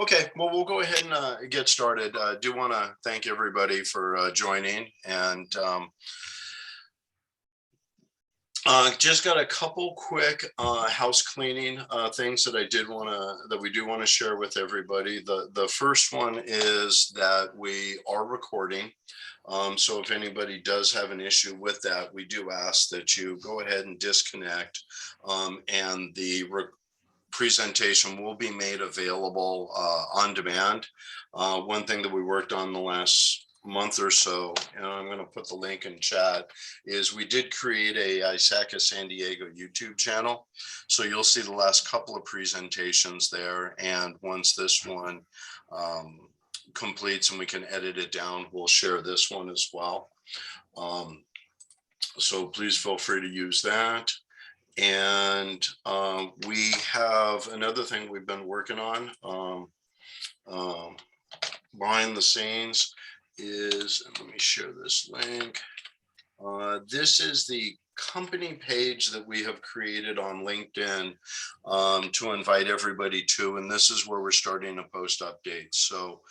Okay, well, we'll go ahead and get started. I do want to thank everybody for joining, and just got a couple quick house cleaning things that we do want to share with everybody. The first one is that we are recording. So if anybody does have an issue with that, we do ask that you go ahead and disconnect, and the presentation will be made available on demand. One thing that we worked on the last month or so, and I'm going to put the link in chat, is we did create a ISACA San Diego YouTube channel. So you'll see the last couple of presentations there. And once this one completes and we can edit it down, we'll share this one as well. So please feel free to use that. And we have another thing we've been working on behind the scenes is, and let me share this link. This is the company page that we have created on LinkedIn to invite everybody to, and this is where we're starting to post updates. So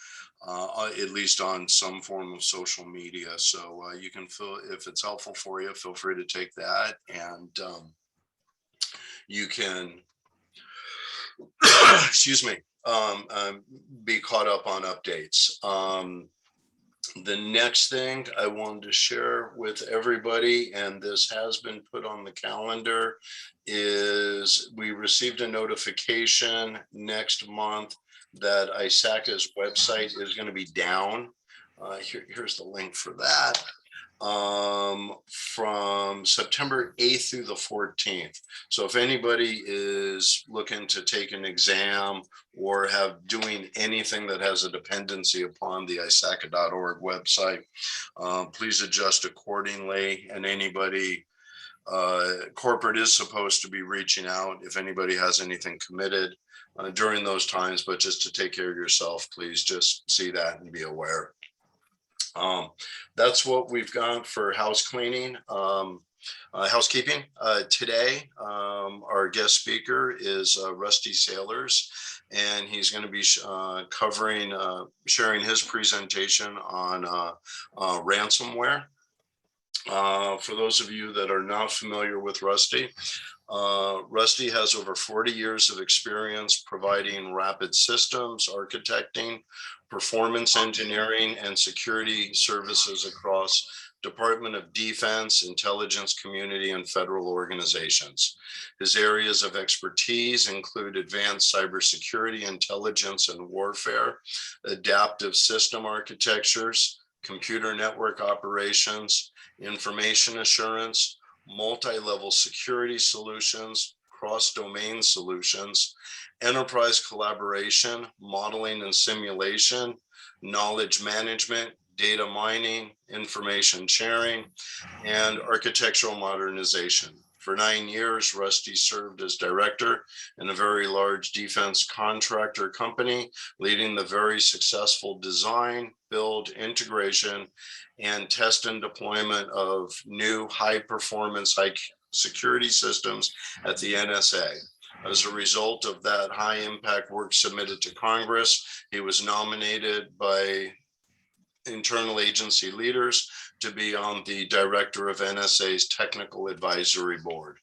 at least on some form of social media. So you can feel, if it's helpful for you, feel free to take that, and you can, excuse me, be caught up on updates. The next thing I wanted to share with everybody, and this has been put on the calendar, is we received a notification next month that ISACA's website is going to be down. Here's the link for that. From September 8th through the 14th. So if anybody is looking to take an exam or doing anything that has a dependency upon the ISACA.org website, please adjust accordingly. And anybody, corporate is supposed to be reaching out if anybody has anything committed during those times, but just to take care of yourself, please just see that and be aware. That's what we've got for house cleaning, housekeeping. Today, our guest speaker is Rusty Sailors, and he's going to be sharing his presentation on ransomware. For those of you that are not familiar with Rusty, Rusty has over 40 years of experience providing rapid systems, architecting, performance engineering, and security services across Department of Defense, intelligence community, and federal organizations. His areas of expertise include advanced cybersecurity, intelligence and warfare, adaptive system architectures, computer network operations, information assurance, multi-level security solutions, cross-domain solutions, enterprise collaboration, modeling and simulation, knowledge management, data mining, information sharing, and architectural modernization. For 9 years, Rusty served as director in a very large defense contractor company, leading the very successful design, build, integration, and test and deployment of new high-performance, high-security systems at the NSA. As a result of that high-impact work submitted to Congress, he was nominated by internal agency leaders to be on the director of NSA's Technical Advisory Board.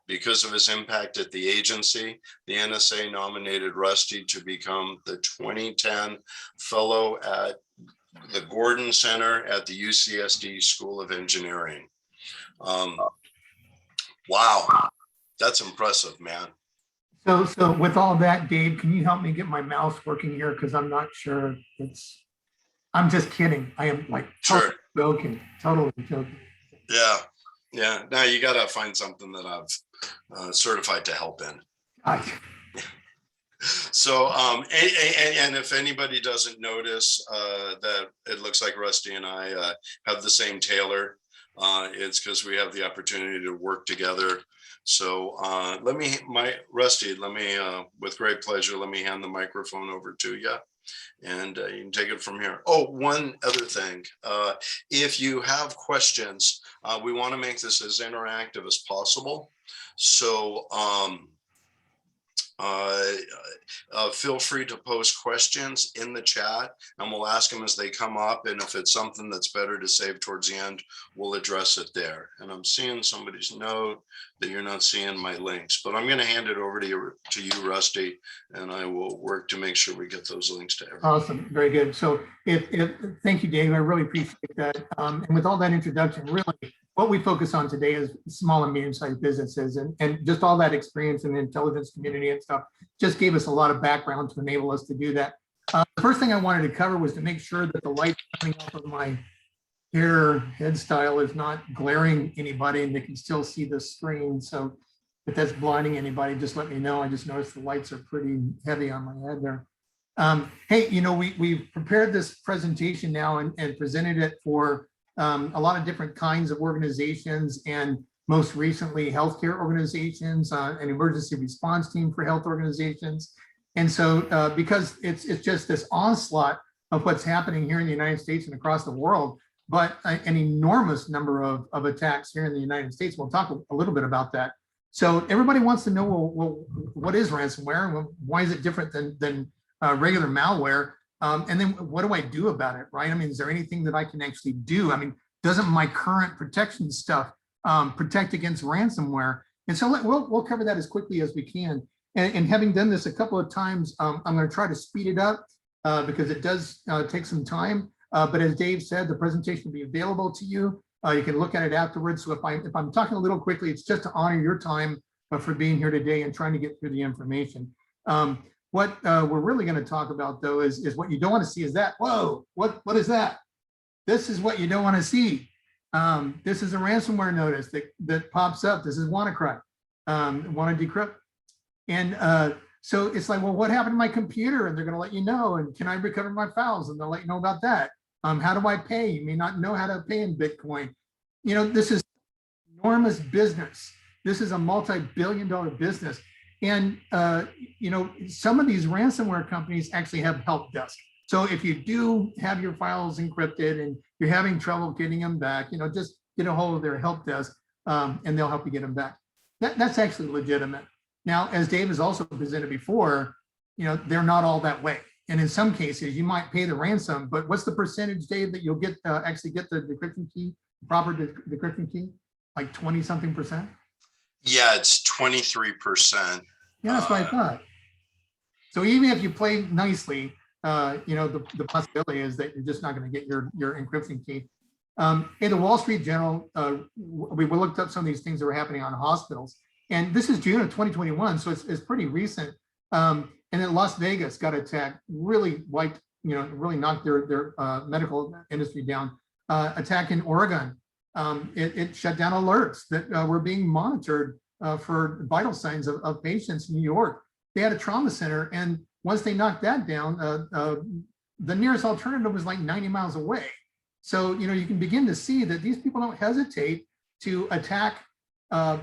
Because of his impact at the agency, the NSA nominated Rusty to become the 2010 fellow at the Gordon Center at the UCSD School of Engineering. Wow, that's impressive, man. So with all that, Dave, can you help me get my mouse working here? Because I'm not sure I'm just kidding. I am like totally joking, totally joking. Yeah. Now you got to find something that I've certified to help in. So, and if anybody doesn't notice that it looks like Rusty and I have the same tailor, it's because we have the opportunity to work together. So Rusty, with great pleasure, let me hand the microphone over to you. And you can take it from here. Oh, one other thing. If you have questions, we want to make this as interactive as possible. So Feel free to post questions in the chat and we'll ask them as they come up. And if it's something that's better to save towards the end, we'll address it there. And I'm seeing somebody's note that you're not seeing my links, but I'm going to hand it over to you, Rusty, and I will work to make sure we get those links to everyone. Awesome, very good. So thank you, Dave. I really appreciate that. And with all that introduction, really what we focus on today is small and medium-sized businesses, and just all that experience in the intelligence community and stuff just gave us a lot of background to enable us to do that. The first thing I wanted to cover was to make sure that the light coming off of my head style is not glaring anybody and they can still see the screen. So if that's blinding anybody, just let me know. I just noticed the lights are pretty heavy on my head there. Hey, you know, we've prepared this presentation now and presented it for a lot of different kinds of organizations, and most recently healthcare organizations, an emergency response team for health organizations. And so because it's just this onslaught of what's happening here in the United States and across the world, but an enormous number of attacks here in the United States. We'll talk a little bit about that. So everybody wants to know, well, what is ransomware? Well, why is it different than regular malware? And then what do I do about it, right? I mean, is there anything that I can actually do? I mean, doesn't my current protection stuff protect against ransomware? And so we'll cover that as quickly as we can. And having done this a couple of times, I'm going to try to speed it up because it does take some time. But as Dave said, the presentation will be available to you. You can look at it afterwards. So if I'm talking a little quickly, it's just to honor your time for being here today and trying to get through the information. What we're really going to talk about, though, is what you don't want to see is that. Whoa, what is that? This is what you don't want to see. This is a ransomware notice that pops up. This is WannaCry, want to decrypt. And so it's like, well, what happened to my computer? And they're going to let you know. And can I recover my files? And they'll let you know about that. How do I pay? You may not know how to pay in Bitcoin. You know, this is enormous business. This is a multi-billion-dollar business. And, you know, some of these ransomware companies actually have help desk. So if you do have your files encrypted and you're having trouble getting them back, you know, just get a hold of their help desk and they'll help you get them back. That's actually legitimate. Now, as Dave has also presented before, you know, they're not all that way. And in some cases, you might pay the ransom, but what's the percentage, Dave, that you'll get actually get the decryption key, proper decryption key, like 20-something%? Yeah, it's 23%. Yeah, that's what I thought. So even if you play nicely, you know, the possibility is that you're just not going to get your encryption key. In the Wall Street Journal, we looked up some of these things that were happening on hospitals. And this is June of 2021, so it's pretty recent. And then Las Vegas got attacked, really wiped, you know, really knocked their medical industry down. Attack in Oregon, it shut down alerts that were being monitored for vital signs of patients in New York. They had a trauma center, and once they knocked that down, the nearest alternative was like 90 miles away. So, you know, you can begin to see that these people don't hesitate to attack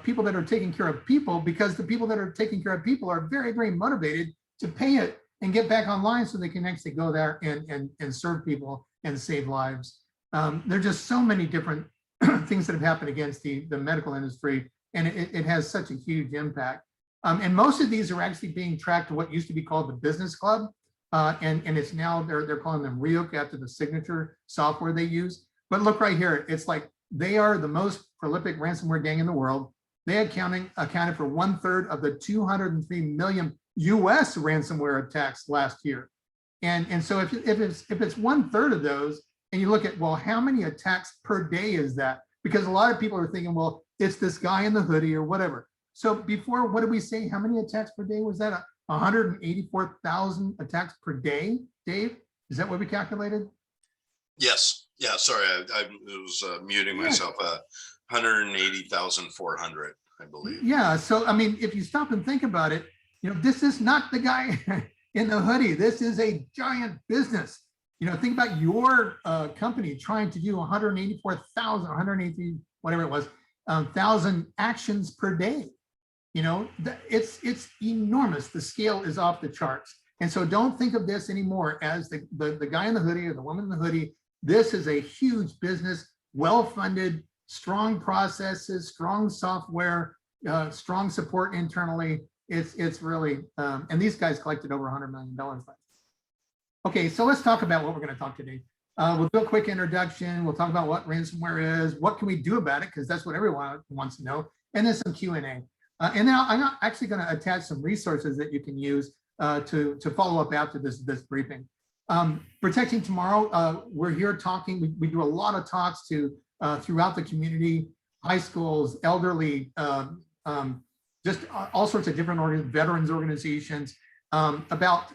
people that are taking care of people, because the people that are taking care of people are very, very motivated to pay it and get back online so they can actually go there and serve people and save lives. There are just so many different things that have happened against the medical industry, and it has such a huge impact. And most of these are actually being tracked to what used to be called the Business Club. And it's now, they're calling them Ryuk after the signature software they use. But look right here, it's like they are the most prolific ransomware gang in the world. They accounted for 1/3 of the 203 million US ransomware attacks last year. And so if it's 1/3 of those, and you look at, well, how many attacks per day is that? Because a lot of people are thinking, well, it's this guy in the hoodie or whatever. So before, what did we say? How many attacks per day was that? 184,000 attacks per day, Dave? Is that what we calculated? Yes. Yeah. Sorry, I was muting myself. 180,400, I believe. Yeah. So, I mean, if you stop and think about it, you know, this is not the guy in the hoodie. This is a giant business. You know, think about your company trying to do 184,000, 180, whatever it was, 1,000 actions per day. You know, it's enormous. The scale is off the charts. And so don't think of this anymore as the guy in the hoodie or the woman in the hoodie. This is a huge business, well-funded, strong processes, strong software, strong support internally. It's really, and these guys collected over $100 million. Okay, so let's talk about what we're going to talk today. We'll do a quick introduction. We'll talk about what ransomware is, what can we do about it, because that's what everyone wants to know, and then some Q&A. And then I'm actually going to attach some resources that you can use to follow up after this briefing. Protecting Tomorrow, we're here talking. We do a lot of talks to throughout the community, high schools, elderly, just all sorts of different veterans organizations about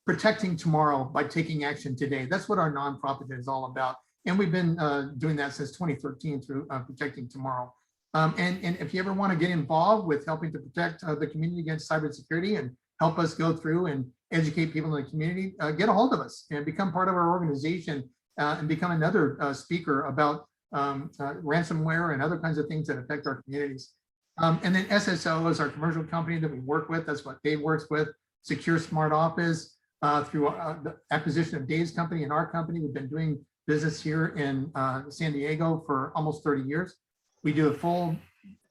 protecting tomorrow by taking action today. That's what our nonprofit is all about. And we've been doing that since 2013 through Protecting Tomorrow. And if you ever want to get involved with helping to protect the community against cybersecurity and help us go through and educate people in the community, get a hold of us and become part of our organization and become another speaker about ransomware and other kinds of things that affect our communities. And then SSO is our commercial company that we work with. That's what Dave works with. Secure Smart Office through the acquisition of Dave's company and our company. We've been doing business here in San Diego for almost 30 years. We do a full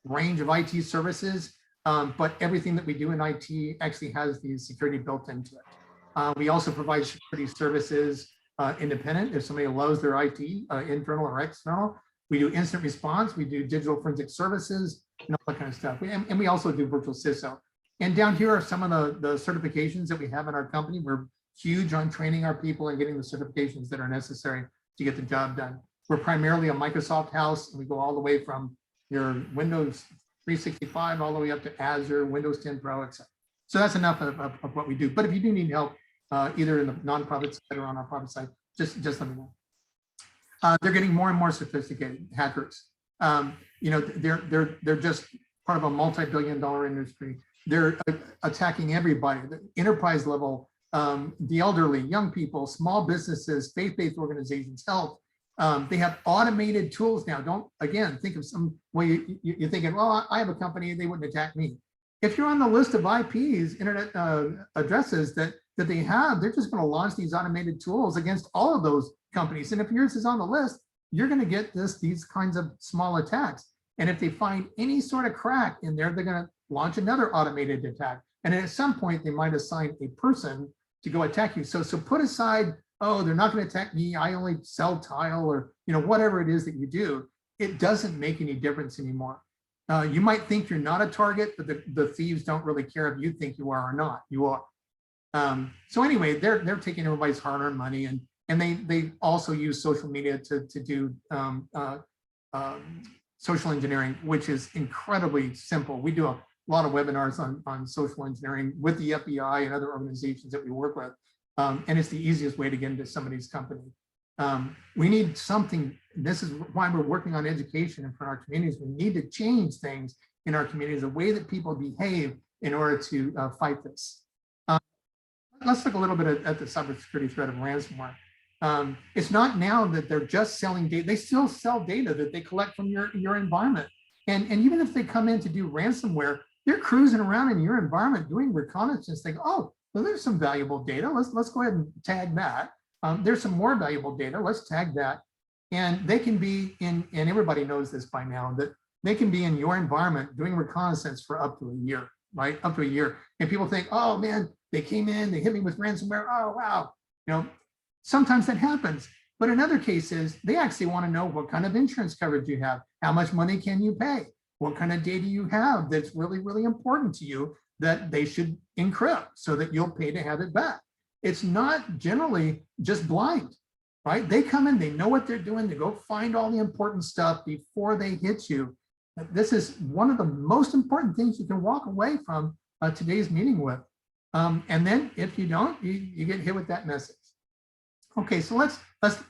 range of IT services, but everything that we do in IT actually has the security built into it. We also provide security services independent if somebody loves their IT, internal or external. We do instant response. We do digital forensic services and all that kind of stuff. And we also do virtual CISO. And down here are some of the certifications that we have in our company. We're huge on training our people and getting the certifications that are necessary to get the job done. We're primarily a Microsoft house, and we go all the way from your Windows 365 all the way up to Azure, Windows 10 Pro, etc. So that's enough of what we do. But if you do need help, either in the nonprofit side or on our profit side, just let me know. They're getting more and more sophisticated, hackers. You know, they're just part of a multi-billion-dollar industry. They're attacking everybody, the enterprise level, the elderly, young people, small businesses, faith-based organizations, health. They have automated tools now. Don't, again, think of some way you're thinking, well, I have a company, they wouldn't attack me. If you're on the list of IPs, internet addresses that they have, they're just going to launch these automated tools against all of those companies. And if yours is on the list, you're going to get these kinds of small attacks. And if they find any sort of crack in there, they're going to launch another automated attack. And at some point, they might assign a person to go attack you. So put aside, oh, they're not going to attack me, I only sell tile, or whatever it is that you do. It doesn't make any difference anymore. You might think you're not a target, but the thieves don't really care if you think you are or not. You are. So anyway, they're taking everybody's hard-earned money, and they also use social media to do social engineering, which is incredibly simple. We do a lot of webinars on social engineering with the FBI and other organizations that we work with. And it's the easiest way to get into somebody's company. We need something, this is why we're working on education in our communities. We need to change things in our communities, the way that people behave in order to fight this. Let's look a little bit at the cybersecurity threat of ransomware. It's not now that they're just selling data. They still sell data that they collect from your environment. And even if they come in to do ransomware, they're cruising around in your environment doing reconnaissance. They go, oh, well, there's some valuable data. Let's go ahead and tag that. There's some more valuable data. Let's tag that. And they can be in, and everybody knows this by now, that they can be in your environment doing reconnaissance for up to a year, right? Up to a year. And people think, oh man, they came in, they hit me with ransomware. Oh, wow. Sometimes that happens. But in other cases, they actually want to know what kind of insurance coverage you have. How much money can you pay? What kind of data you have that's really, really important to you that they should encrypt so that you'll pay to have it back. It's not generally just blind, right? They come in, they know what they're doing, they go find all the important stuff before they hit you. This is one of the most important things you can walk away from today's meeting with. And then if you don't, you get hit with that message. Okay, so let's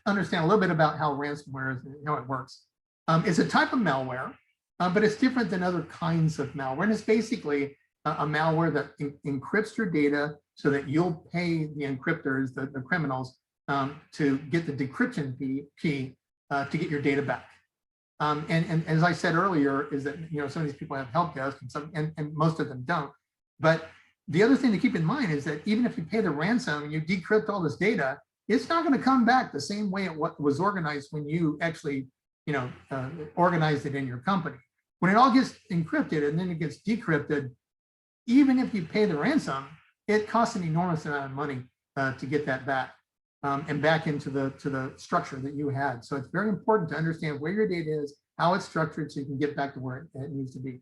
understand a little bit about how ransomware is, how it works. It's a type of malware, but it's different than other kinds of malware. And it's basically a malware that encrypts your data so that you'll pay the encryptors, the criminals, to get the decryption key to get your data back. And as I said earlier, is that some of these people have help desk and most of them don't. But the other thing to keep in mind is that even if you pay the ransom and you decrypt all this data, it's not going to come back the same way it was organized when you actually organized it in your company. When it all gets encrypted and then it gets decrypted, even if you pay the ransom, it costs an enormous amount of money to get that back and back into the structure that you had. So it's very important to understand where your data is, how it's structured, so you can get back to where it needs to be.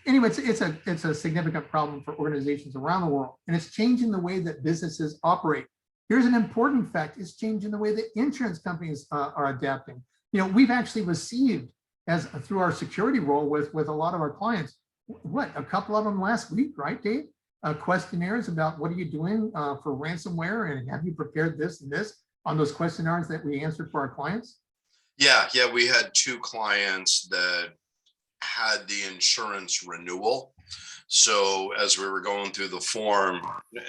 Anyway, it's a significant problem for organizations around the world, and it's changing the way that businesses operate. Here's an important fact: it's changing the way that insurance companies are adapting. You know, we've actually received, as through our security role with a lot of our clients, what, a couple of them last week, right, Dave? Questionnaires about what are you doing for ransomware, and have you prepared this and this on those questionnaires that we answered for our clients? Yeah, we had 2 clients that had the insurance renewal. So as we were going through the form,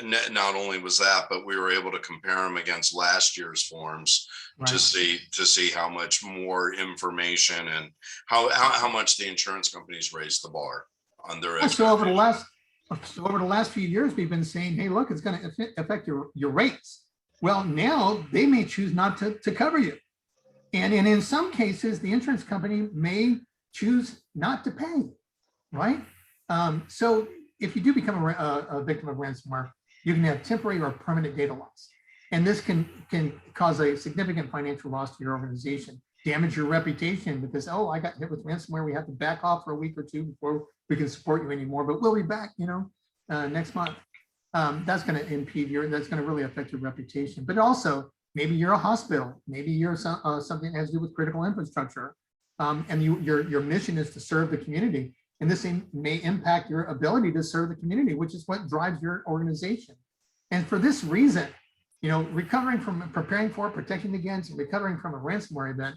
not only was that, but we were able to compare them against last year's forms to see how much more information and how much the insurance companies raised the bar on their expectations. So over the last few years, we've been saying, hey, look, it's going to affect your rates. Well, now they may choose not to cover you. And in some cases, the insurance company may choose not to pay, right? So if you do become a victim of ransomware, you can have temporary or permanent data loss. And this can cause a significant financial loss to your organization, damage your reputation because, oh, I got hit with ransomware. We have to back off for a week or 2 before we can support you anymore, but we'll be back, next month. That's going to impede that's going to really affect your reputation. But also, maybe you're a hospital, maybe you're something that has to do with critical infrastructure, and your mission is to serve the community. And this may impact your ability to serve the community, which is what drives your organization. And for this reason, recovering from, preparing for, protecting against, and recovering from a ransomware event,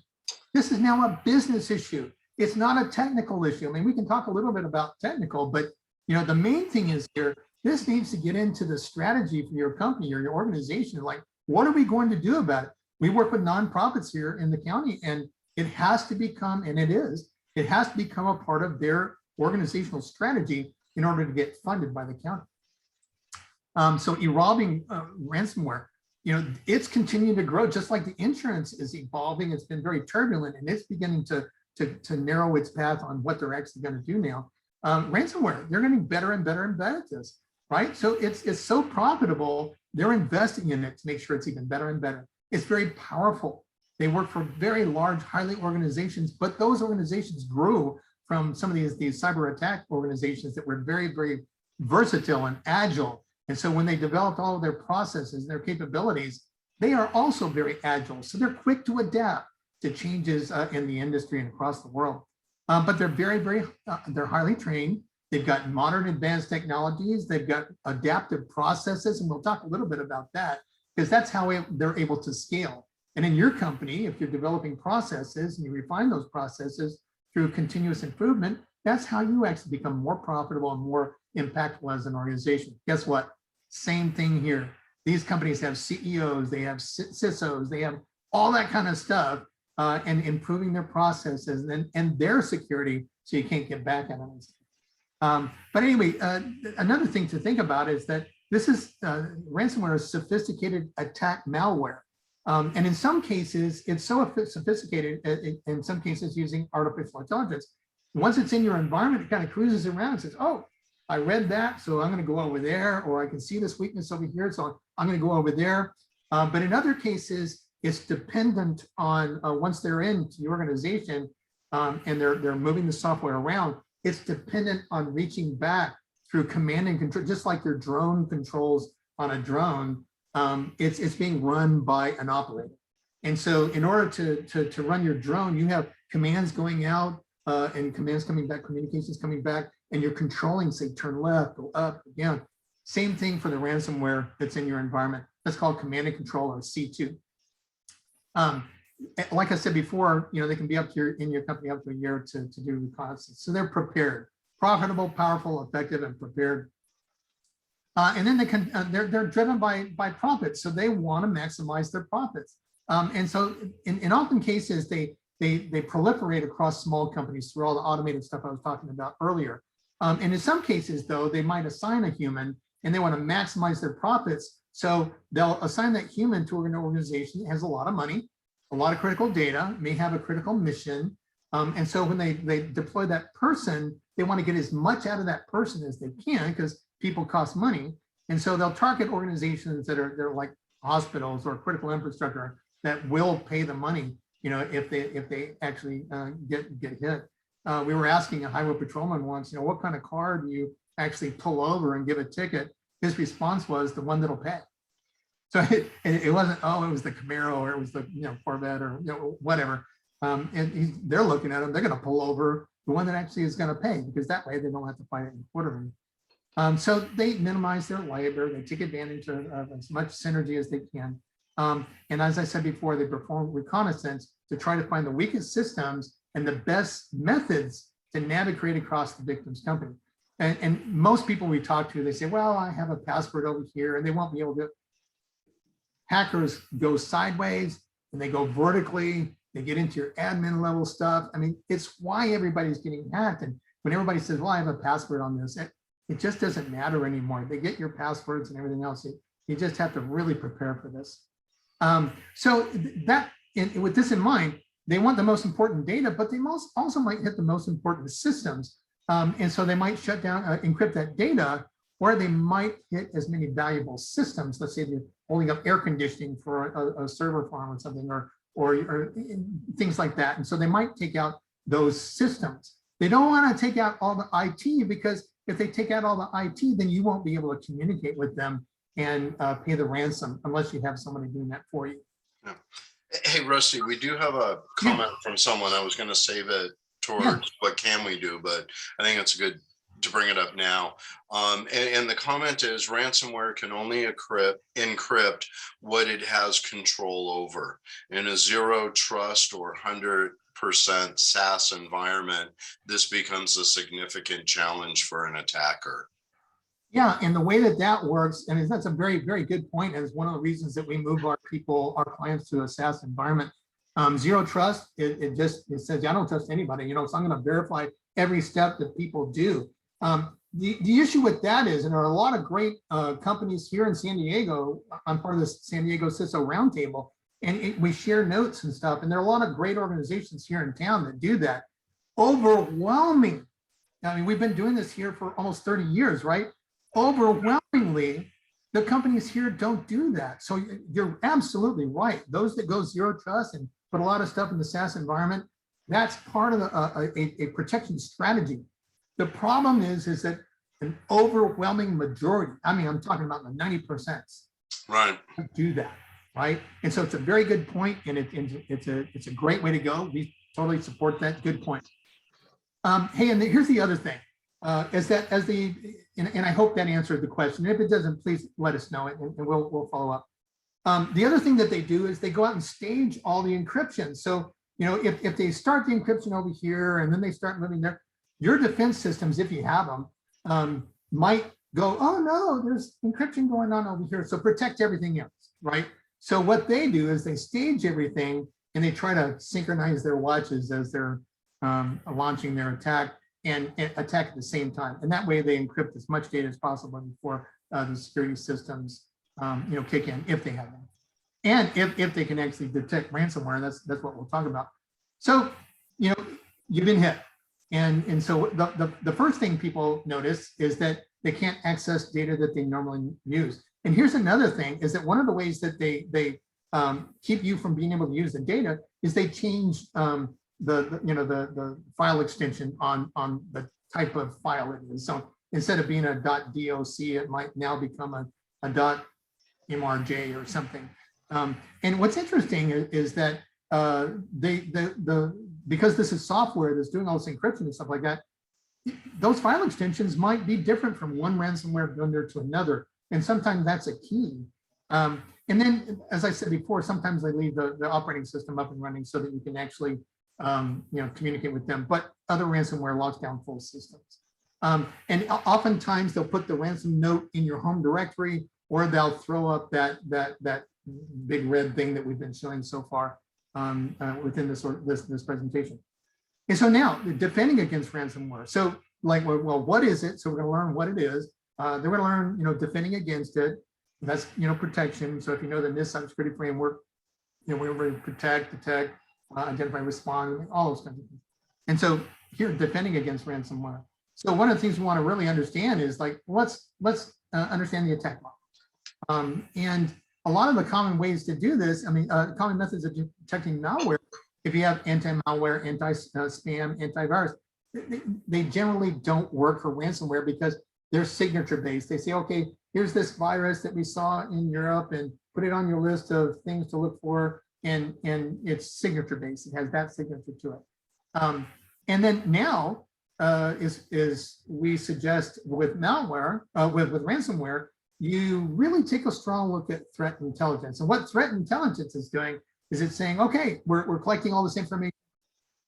this is now a business issue. It's not a technical issue. I mean, we can talk a little bit about technical, but the main thing is here, this needs to get into the strategy for your company or your organization. Like, what are we going to do about it? We work with nonprofits here in the county, and it has to become, and it has to become a part of their organizational strategy in order to get funded by the county. So evolving ransomware, it's continuing to grow, just like the insurance is evolving. It's been very turbulent, and it's beginning to narrow its path on what they're actually going to do now. Ransomware, they're getting better and better and better at this, right? So it's so profitable, they're investing in it to make sure it's even better and better. It's very powerful. They work for very large, highly organizations, but those organizations grew from some of these cyber attack organizations that were very, very versatile and agile. And so when they developed all of their processes and their capabilities, they are also very agile. So they're quick to adapt to changes in the industry and across the world. But they're very, very, they're highly trained. They've got modern advanced technologies. They've got adaptive processes. And we'll talk a little bit about that because that's how they're able to scale. And in your company, if you're developing processes and you refine those processes through continuous improvement, that's how you actually become more profitable and more impactful as an organization. Guess what? Same thing here. These companies have CEOs, they have CISOs, they have all that kind of stuff, and improving their processes and their security so you can't get back at them. But anyway, another thing to think about is that this is ransomware is sophisticated attack malware. And in some cases, it's so sophisticated, in some cases using artificial intelligence. Once it's in your environment, it kind of cruises around and says, oh, I read that, so I'm going to go over there, or I can see this weakness over here, so I'm going to go over there. But in other cases, it's dependent on once they're into the organization and they're moving the software around, it's dependent on reaching back through command and control, just like your drone controls on a drone. It's being run by an operator. And so in order to run your drone, you have commands going out and commands coming back, communications coming back, and you're controlling, say, turn left, go up, down. Same thing for the ransomware that's in your environment. That's called command and control, or C2. Like I said before, they can be up to in your company up to a year to do reconnaissance. So they're prepared, profitable, powerful, effective, and prepared. And then they're driven by profits, so they want to maximize their profits. And so in often cases, they proliferate across small companies through all the automated stuff I was talking about earlier. And in some cases, though, they might assign a human and they want to maximize their profits. So they'll assign that human to an organization that has a lot of money, a lot of critical data, may have a critical mission. And so when they deploy that person, they want to get as much out of that person as they can because people cost money. And so they'll target organizations that are they're like hospitals or critical infrastructure that will pay the money, if they actually get hit. We were asking a highway patrolman once, what kind of car do you actually pull over and give a ticket? His response was the one that'll pay. So it wasn't, it was the Camaro or it was the Corvette or whatever. And they're looking at them, they're going to pull over the one that actually is going to pay, because that way they don't have to fight it in court. So they minimize their labor, they take advantage of as much synergy as they can. And as I said before, they perform reconnaissance to try to find the weakest systems and the best methods to navigate across the victim's company. And most people we talk to, they say, well, I have a password over here, and they won't be able to. Hackers go sideways and they go vertically. They get into your admin level stuff. I mean, it's why everybody's getting hacked. And when everybody says, well, I have a password on this, it just doesn't matter anymore. They get your passwords and everything else. You just have to really prepare for this. So with this in mind, they want the most important data, but they also might hit the most important systems. And so they might shut down, encrypt that data, or they might hit as many valuable systems. Let's say they're holding up air conditioning for a server farm or something, or things like that. And so they might take out those systems. They don't want to take out all the IT, because if they take out all the IT, then you won't be able to communicate with them and pay the ransom unless you have somebody doing that for you. Yeah. Hey, Rusty, we do have a comment from someone. I was going to save it towards what can we do, but I think it's good to bring it up now. And the comment is, ransomware can only encrypt what it has control over. In a zero trust or 100% SaaS environment, this becomes a significant challenge for an attacker. Yeah, and the way that works, and that's a very, very good point, and it's one of the reasons that we move our clients to a SaaS environment. Zero trust, it says, I don't trust anybody, so I'm going to verify every step that people do. The issue with that is, and there are a lot of great companies here in San Diego. I'm part of the San Diego CISO Roundtable, and we share notes and stuff, and there are a lot of great organizations here in town that do that. Overwhelming, I mean, we've been doing this here for almost 30 years, right? Overwhelmingly, the companies here don't do that. So you're absolutely right. Those that go zero trust and put a lot of stuff in the SaaS environment, that's part of a protection strategy. The problem is that an overwhelming majority, I mean, I'm talking about the 90%, right, do that, right? And so it's a very good point, and it's a great way to go. We totally support that. Good point. Hey, and here's the other thing. And I hope that answered the question. If it doesn't, please let us know, and we'll follow up. The other thing that they do is they go out and stage all the encryption. So, if they start the encryption over here and then they start moving there, your defense systems, if you have them, might go, oh no, there's encryption going on over here. So protect everything else, right? So what they do is they stage everything and they try to synchronize their watches as they're launching their attack and attack at the same time. And that way they encrypt as much data as possible before the security systems kick in, if they have them. And if they can actually detect ransomware, that's what we'll talk about. So, you've been hit. And so the first thing people notice is that they can't access data that they normally use. And here's another thing, is that one of the ways that they keep you from being able to use the data is they change the file extension on the type of file it is. So instead of being a .doc, it might now become a .mrj or something. And what's interesting is that because this is software that's doing all this encryption and stuff like that, those file extensions might be different from one ransomware vendor to another. And sometimes that's a key. And then, as I said before, sometimes they leave the operating system up and running so that you can actually communicate with them. But other ransomware locks down full systems. And oftentimes they'll put the ransom note in your home directory, or they'll throw up that big red thing that we've been showing so far within this presentation. And so now, defending against ransomware. So, well, what is it? So we're going to learn what it is. Then we're going to learn, defending against it. That's, protection. So if you know the NIST cybersecurity framework, we're going to protect, detect, identify, respond, all those kinds of things. And so here, defending against ransomware. So one of the things we want to really understand is like, let's understand the attack model. And a lot of the common ways to do this, I mean, common methods of detecting malware, if you have anti-malware, anti-spam, antivirus, they generally don't work for ransomware because they're signature based. They say, okay, here's this virus that we saw in Europe and put it on your list of things to look for. And it's signature based. It has that signature to it. And then now is we suggest with malware, with ransomware, you really take a strong look at threat intelligence. And what threat intelligence is doing is it's saying, okay, we're collecting all this information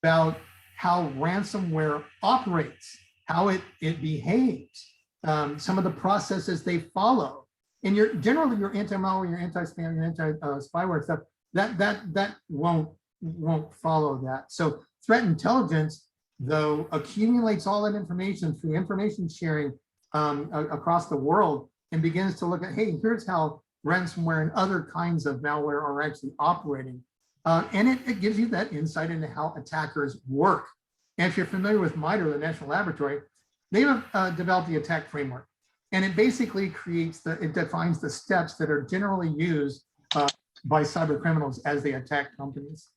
about how ransomware operates, how it behaves, some of the processes they follow. And generally your anti-malware, your anti-spam, your anti-spyware stuff, that won't follow that. So threat intelligence, though, accumulates all that information through information sharing across the world and begins to look at, hey, here's how ransomware and other kinds of malware are actually operating. And it gives you that insight into how attackers work. And if you're familiar with MITRE, the National Laboratory, they have developed the attack framework. And it basically it defines the steps that are generally used by cyber criminals as they attack companies.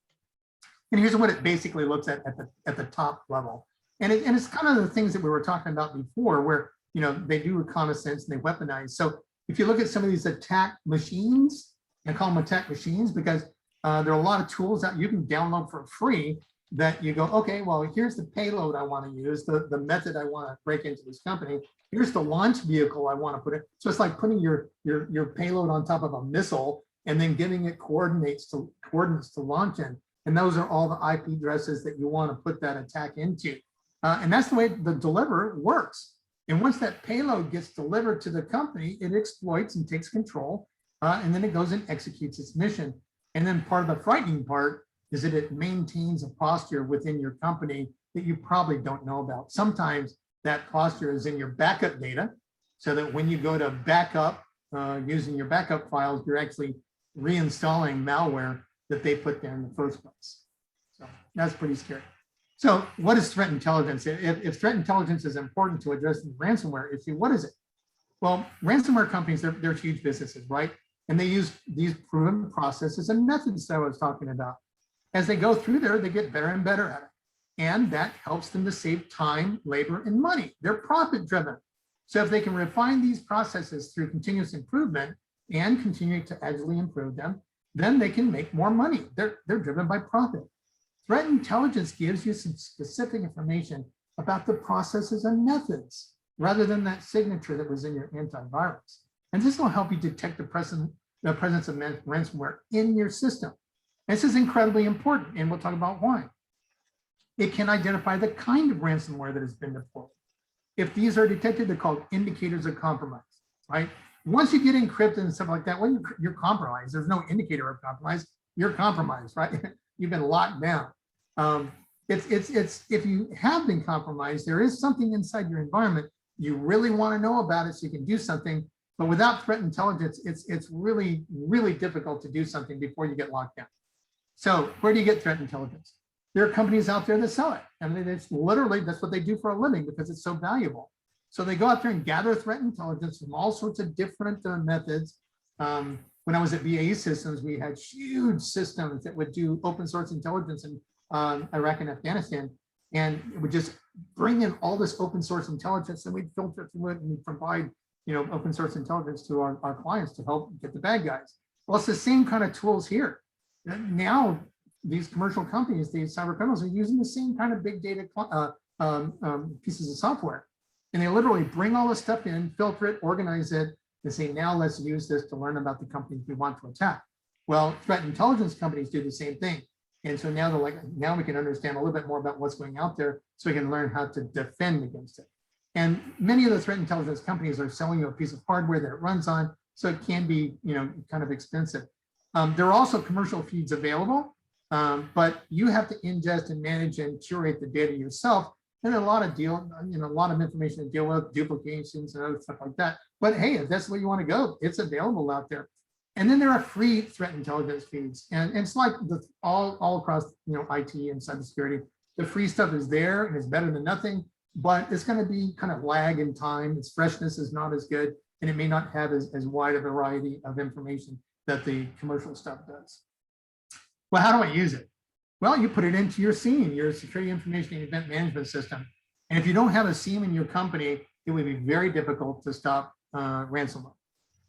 And here's what it basically looks at the top level. And it's kind of the things that we were talking about before, where they do reconnaissance and they weaponize. So if you look at some of these attack machines, I call them attack machines because there are a lot of tools that you can download for free that you go, okay, well, here's the payload I want to use, the method I want to break into this company. Here's the launch vehicle I want to put it. So it's like putting your payload on top of a missile and then giving it coordinates to launch in. And those are all the IP addresses that you want to put that attack into. And that's the way the deliverer works. And once that payload gets delivered to the company, it exploits and takes control, and then it goes and executes its mission. And then part of the frightening part is that it maintains a posture within your company that you probably don't know about. Sometimes that posture is in your backup data, so that when you go to backup using your backup files, you're actually reinstalling malware that they put there in the first place. So that's pretty scary. So what is threat intelligence? If threat intelligence is important to address the ransomware issue, what is it? Well, ransomware companies, they're huge businesses, right? And they use these proven processes and methods that I was talking about. As they go through there, they get better and better at it. And that helps them to save time, labor, and money. They're profit driven. So if they can refine these processes through continuous improvement and continue to agilely improve them, then they can make more money. They're driven by profit. Threat intelligence gives you some specific information about the processes and methods rather than that signature that was in your antivirus. And this will help you detect the presence of ransomware in your system. This is incredibly important, and we'll talk about why. It can identify the kind of ransomware that has been deployed. If these are detected, they're called indicators of compromise, right? Once you get encrypted and stuff like that, well, you're compromised. There's no indicator of compromise. You're compromised, right? You've been locked down. It's if you have been compromised, there is something inside your environment you really want to know about it so you can do something. But without threat intelligence, it's really, really difficult to do something before you get locked down. So where do you get threat intelligence? There are companies out there that sell it. I mean, it's literally, that's what they do for a living because it's so valuable. So they go out there and gather threat intelligence from all sorts of different methods. When I was at BAE Systems, we had huge systems that would do open source intelligence in Iraq and Afghanistan. And it would just bring in all this open source intelligence and we'd filter through it and we'd provide open source intelligence to our clients to help get the bad guys. Well, it's the same kind of tools here. Now, these commercial companies, these cyber criminals are using the same kind of big data pieces of software. And they literally bring all this stuff in, filter it, organize it, and say, now let's use this to learn about the companies we want to attack. Well, threat intelligence companies do the same thing. And so now they're like, now we can understand a little bit more about what's going out there so we can learn how to defend against it. And many of the threat intelligence companies are selling you a piece of hardware that it runs on, so it can be, kind of expensive. There are also commercial feeds available, but you have to ingest and manage and curate the data yourself. And a lot of a lot of information to deal with, duplications and other stuff like that. But hey, if that's where you want to go, it's available out there. And then there are free threat intelligence feeds, and it's like all across IT and cybersecurity. The free stuff is there and it's better than nothing. but it's going to be kind of lag in time. Its freshness is not as good, and it may not have as wide a variety of information that the commercial stuff does. Well, how do I use it? Well, you put it into your SIEM, your security information and event management system. And if you don't have a SIEM in your company, it would be very difficult to stop ransomware.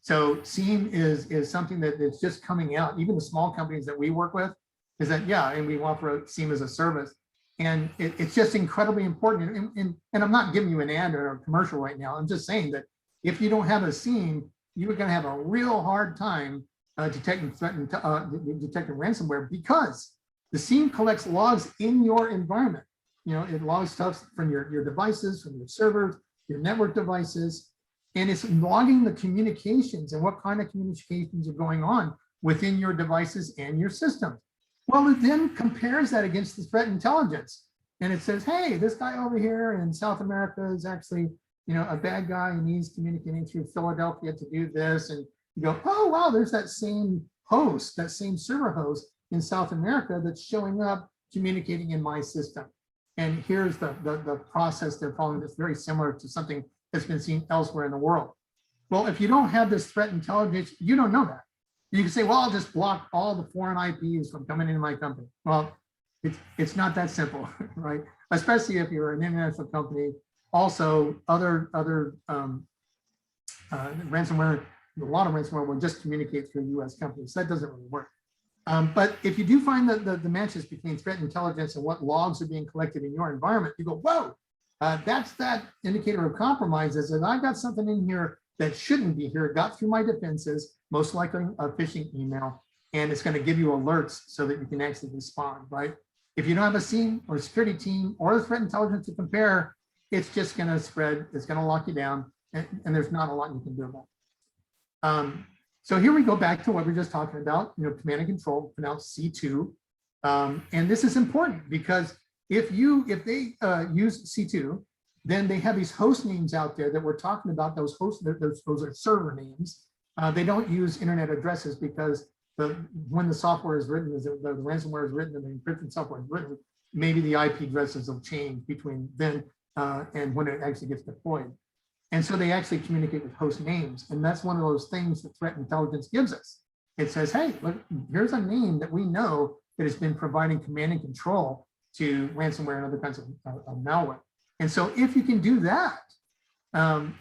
So SIEM is something that is just coming out. Even the small companies that we work with is that, yeah, and we offer a SIEM as a service. And it's just incredibly important. And I'm not giving you an ad or a commercial right now. I'm just saying that if you don't have a SIEM, you're going to have a real hard time detecting ransomware, because the SIEM collects logs in your environment. You know, it logs stuff from your devices, from your servers, your network devices, and it's logging the communications and what kind of communications are going on within your devices and your systems. Well, it then compares that against the threat intelligence, and it says, hey, this guy over here in South America is actually, you know, a bad guy, and he's communicating through Philadelphia to do this. And you go, oh, wow, there's that same host, that same server host in South America that's showing up communicating in my system. And here's the process they're following that's very similar to something that's been seen elsewhere in the world. Well, if you don't have this threat intelligence, you don't know that. You can say, well, I'll just block all the foreign IPs from coming into my company. Well, it's not that simple, right? Especially if you're an international company. Also, other ransomware, a lot of ransomware will just communicate through US companies. So that doesn't really work. But if you do find the matches between threat intelligence and what logs are being collected in your environment, you go, whoa, that's that indicator of compromise. Is that I've got something in here that shouldn't be here. It got through my defenses, most likely a phishing email, and it's going to give you alerts so that you can actually respond, right? If you don't have a SIEM or a security team or the threat intelligence to compare, it's just going to spread. It's going to lock you down, and there's not a lot you can do about it. So here we go back to what we we're just talking about, you know, command and control, pronounced C2. And this is important because if they use C2, then they have these host names out there that we're talking about. Those hosts, those are server names. They don't use internet addresses because when the software is written, the ransomware is written and the encryption software is written, maybe the IP addresses will change between then and when it actually gets deployed. And so they actually communicate with host names. And that's one of those things that threat intelligence gives us. It says, hey, look, here's a name that we know that has been providing command and control to ransomware and other kinds of malware. And so if you can do that,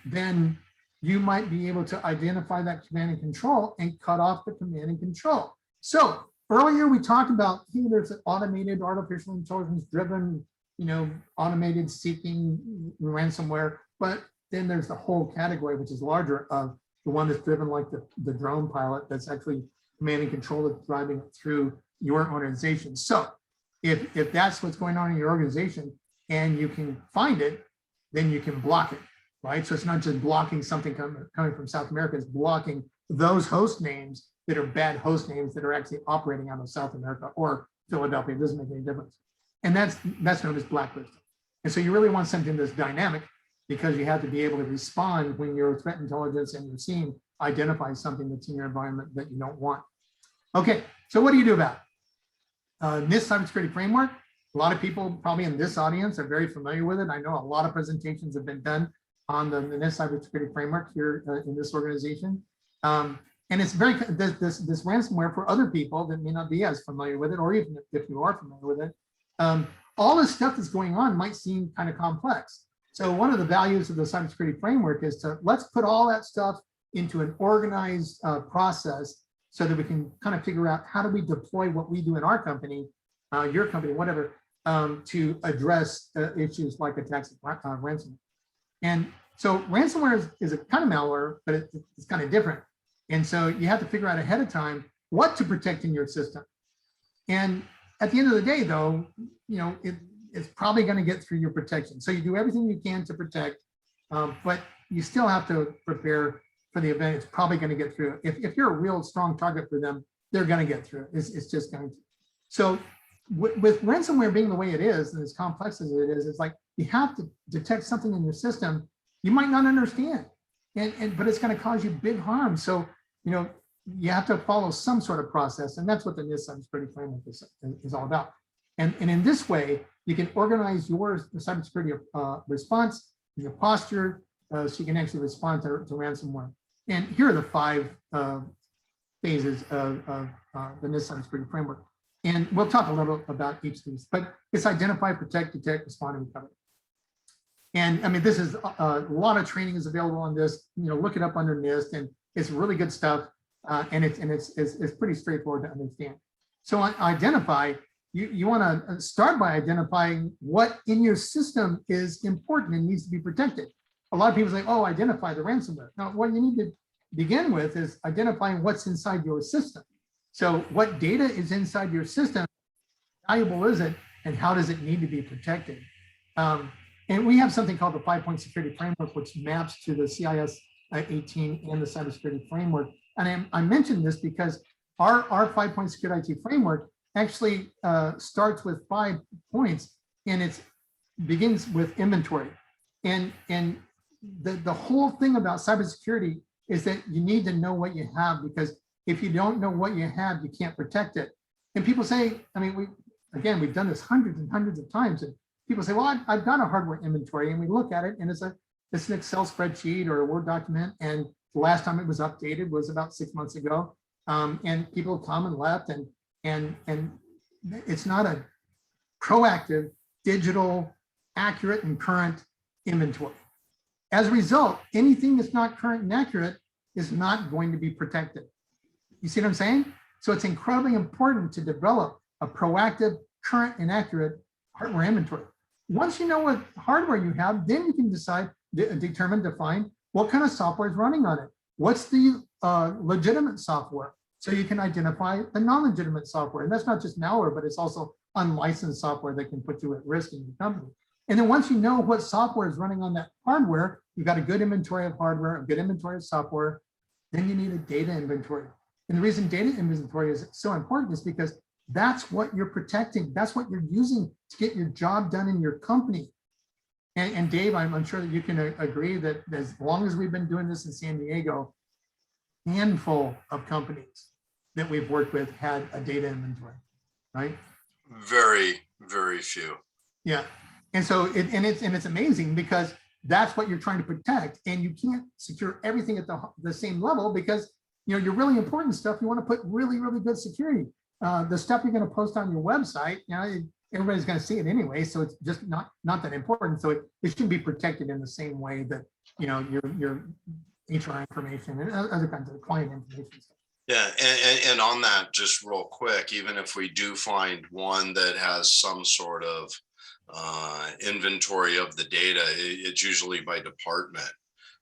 then you might be able to identify that command and control and cut off the command and control. So earlier we talked about, hey, there's an automated artificial intelligence driven, you know, automated seeking ransomware, but then there's the whole category, which is larger, of the one that's driven like the drone pilot that's actually command and control that's driving it through your organization. So if that's what's going on in your organization and you can find it, then you can block it, right? So it's not just blocking something coming from South America, it's blocking those host names that are bad host names that are actually operating out of South America or Philadelphia. It doesn't make any difference. And that's known as blacklisting. And so you really want something that's dynamic, because you have to be able to respond when your threat intelligence and your SIEM identifies something that's in your environment that you don't want. Okay, so what do you do about it? NIST cybersecurity framework, a lot of people probably in this audience are very familiar with it. I know a lot of presentations have been done on the NIST cybersecurity framework here in this organization. And it's very, this ransomware, for other people that may not be as familiar with it, or even if you are familiar with it, all this stuff that's going on might seem kind of complex. So one of the values of the cybersecurity framework is to let's put all that stuff into an organized process so that we can kind of figure out how do we deploy what we do in our company, your company, whatever, to address issues like attacks like ransomware. And so ransomware is a kind of malware, but it's kind of different. And so you have to figure out ahead of time what to protect in your system. And at the end of the day, though, you know, it's probably going to get through your protection. So you do everything you can to protect, but you still have to prepare for the event. It's probably going to get through. If you're a real strong target for them, they're going to get through. It's just going to. So with ransomware being the way it is, and as complex as it is, it's like you have to detect something in your system you might not understand, but it's going to cause you big harm. So, you know, you have to follow some sort of process, and that's what the NIST cybersecurity framework is all about. And in this way, you can organize your cybersecurity response, your posture, so you can actually respond to ransomware. And here are the 5 phases of the NIST cybersecurity framework. And we'll talk a little about each of these, but it's identify, protect, detect, respond, and recover. And I mean, this is a lot of training is available on this. Look it up under NIST, and it's really good stuff. And it's pretty straightforward to understand. So identify. You want to start by identifying what in your system is important and needs to be protected. A lot of people say, "Oh, identify the ransomware." Now, what you need to begin with is identifying what's inside your system. So, what data is inside your system? How valuable is it, and how does it need to be protected? And we have something called the 5-point security framework, which maps to the CIS 18 and the cybersecurity framework. And I mentioned this because our 5-point security IT framework actually starts with 5 points, and it begins with inventory. And the whole thing about cybersecurity is that you need to know what you have, because if you don't know what you have, you can't protect it. And people say, I mean, we've done this hundreds and hundreds of times, and people say, well, I've got a hardware inventory, and we look at it, and it's an Excel spreadsheet or a Word document, and the last time it was updated was about 6 months ago. And people come and left, and it's not a proactive, digital, accurate, and current inventory. As a result, anything that's not current and accurate is not going to be protected. You see what I'm saying? So it's incredibly important to develop a proactive, current, and accurate hardware inventory. Once you know what hardware you have, then you can decide, define what kind of software is running on it. What's the legitimate software? So you can identify the non-legitimate software. And that's not just malware, but it's also unlicensed software that can put you at risk in your company. And then once you know what software is running on that hardware, you've got a good inventory of hardware, a good inventory of software, then you need a data inventory. And the reason data inventory is so important is because that's what you're protecting. That's what you're using to get your job done in your company. And Dave, I'm sure that you can agree that as long as we've been doing this in San Diego, a handful of companies that we've worked with had a data inventory, right? Very, very few. Yeah. And so it's amazing because that's what you're trying to protect, and you can't secure everything at the same level because your really important stuff, you want to put really, really good security. The stuff you're going to post on your website, everybody's going to see it anyway, so it's just not that important. So it shouldn't be protected in the same way that your HR information and other kinds of client information stuff. Yeah, and on that, just real quick, even if we do find one that has some sort of inventory of the data, it's usually by department,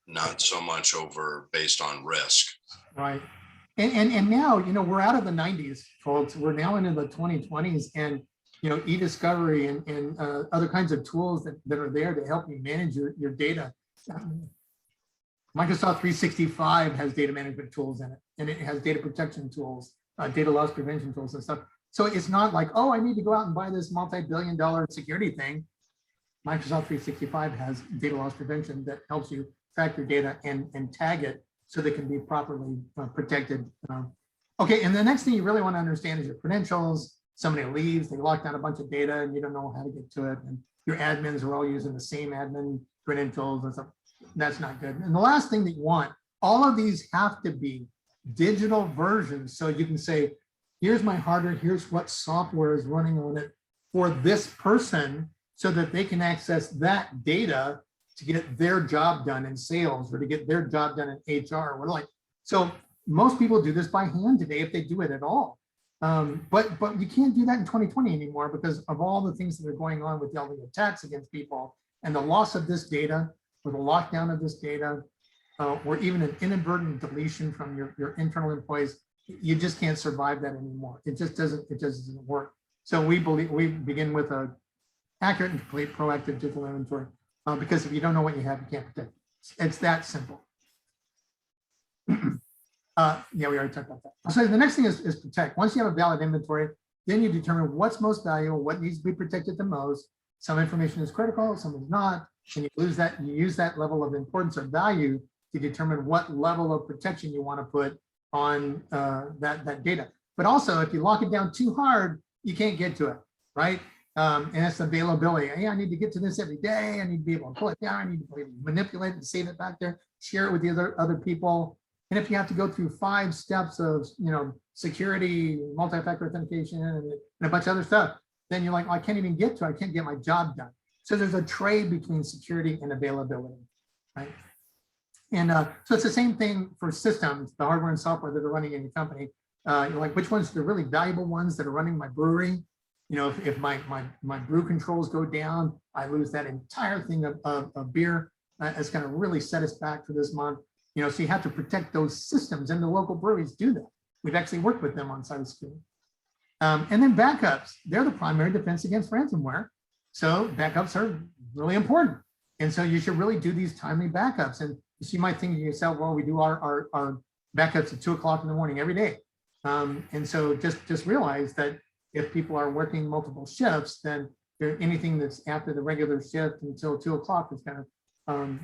not so much based on risk. Right. And now, we're out of the 90s, folks. We're now into the 2020s, and e-discovery and other kinds of tools that are there to help you manage your data. Microsoft 365 has data management tools in it, and it has data protection tools, data loss prevention tools and stuff. So it's not like, oh, I need to go out and buy this multi-billion-dollar security thing. Microsoft 365 has data loss prevention that helps you track your data and tag it so they can be properly protected. Okay, and the next thing you really want to understand is your credentials. Somebody leaves, they lock down a bunch of data, and you don't know how to get to it. And your admins are all using the same admin credentials and stuff. That's not good. And the last thing that you want, all of these have to be digital versions. So you can say, here's my hardware, here's what software is running on it for this person so that they can access that data to get their job done in sales or to get their job done in HR. So most people do this by hand today if they do it at all. But you can't do that in 2020 anymore because of all the things that are going on with all the attacks against people and the loss of this data or the lockdown of this data, or even an inadvertent deletion from your internal employees. You just can't survive that anymore. It just doesn't work. So we begin with a accurate and complete proactive digital inventory because if you don't know what you have, you can't protect it. It's that simple. Yeah, we already talked about that. So the next thing is protect. Once you have a valid inventory, then you determine what's most valuable, what needs to be protected the most. Some information is critical, some is not, and you use that level of importance or value to determine what level of protection you want to put on that data. But also, if you lock it down too hard, you can't get to it. right? And it's availability. Hey, I need to get to this every day. I need to be able to pull it down. I need to be able to manipulate it and save it back there, share it with the other people. And if you have to go through 5 steps of, security, multi-factor authentication, and a bunch of other stuff, then you're like, I can't even get to it. I can't get my job done. So there's a trade between security and availability, right? And so it's the same thing for systems, the hardware and software that are running in your company. You're like, which ones are the really valuable ones that are running my brewery? If my brew controls go down, I lose that entire thing of beer. It's going to really set us back for this month. So you have to protect those systems, and the local breweries do that. We've actually worked with them on cybersecurity. And then backups, they're the primary defense against ransomware. So backups are really important. And so you should really do these timely backups. And you might think to yourself, well, we do our backups at 2 o'clock in the morning every day. And so just realize that if people are working multiple shifts, then anything that's after the regular shift until 2 o'clock is going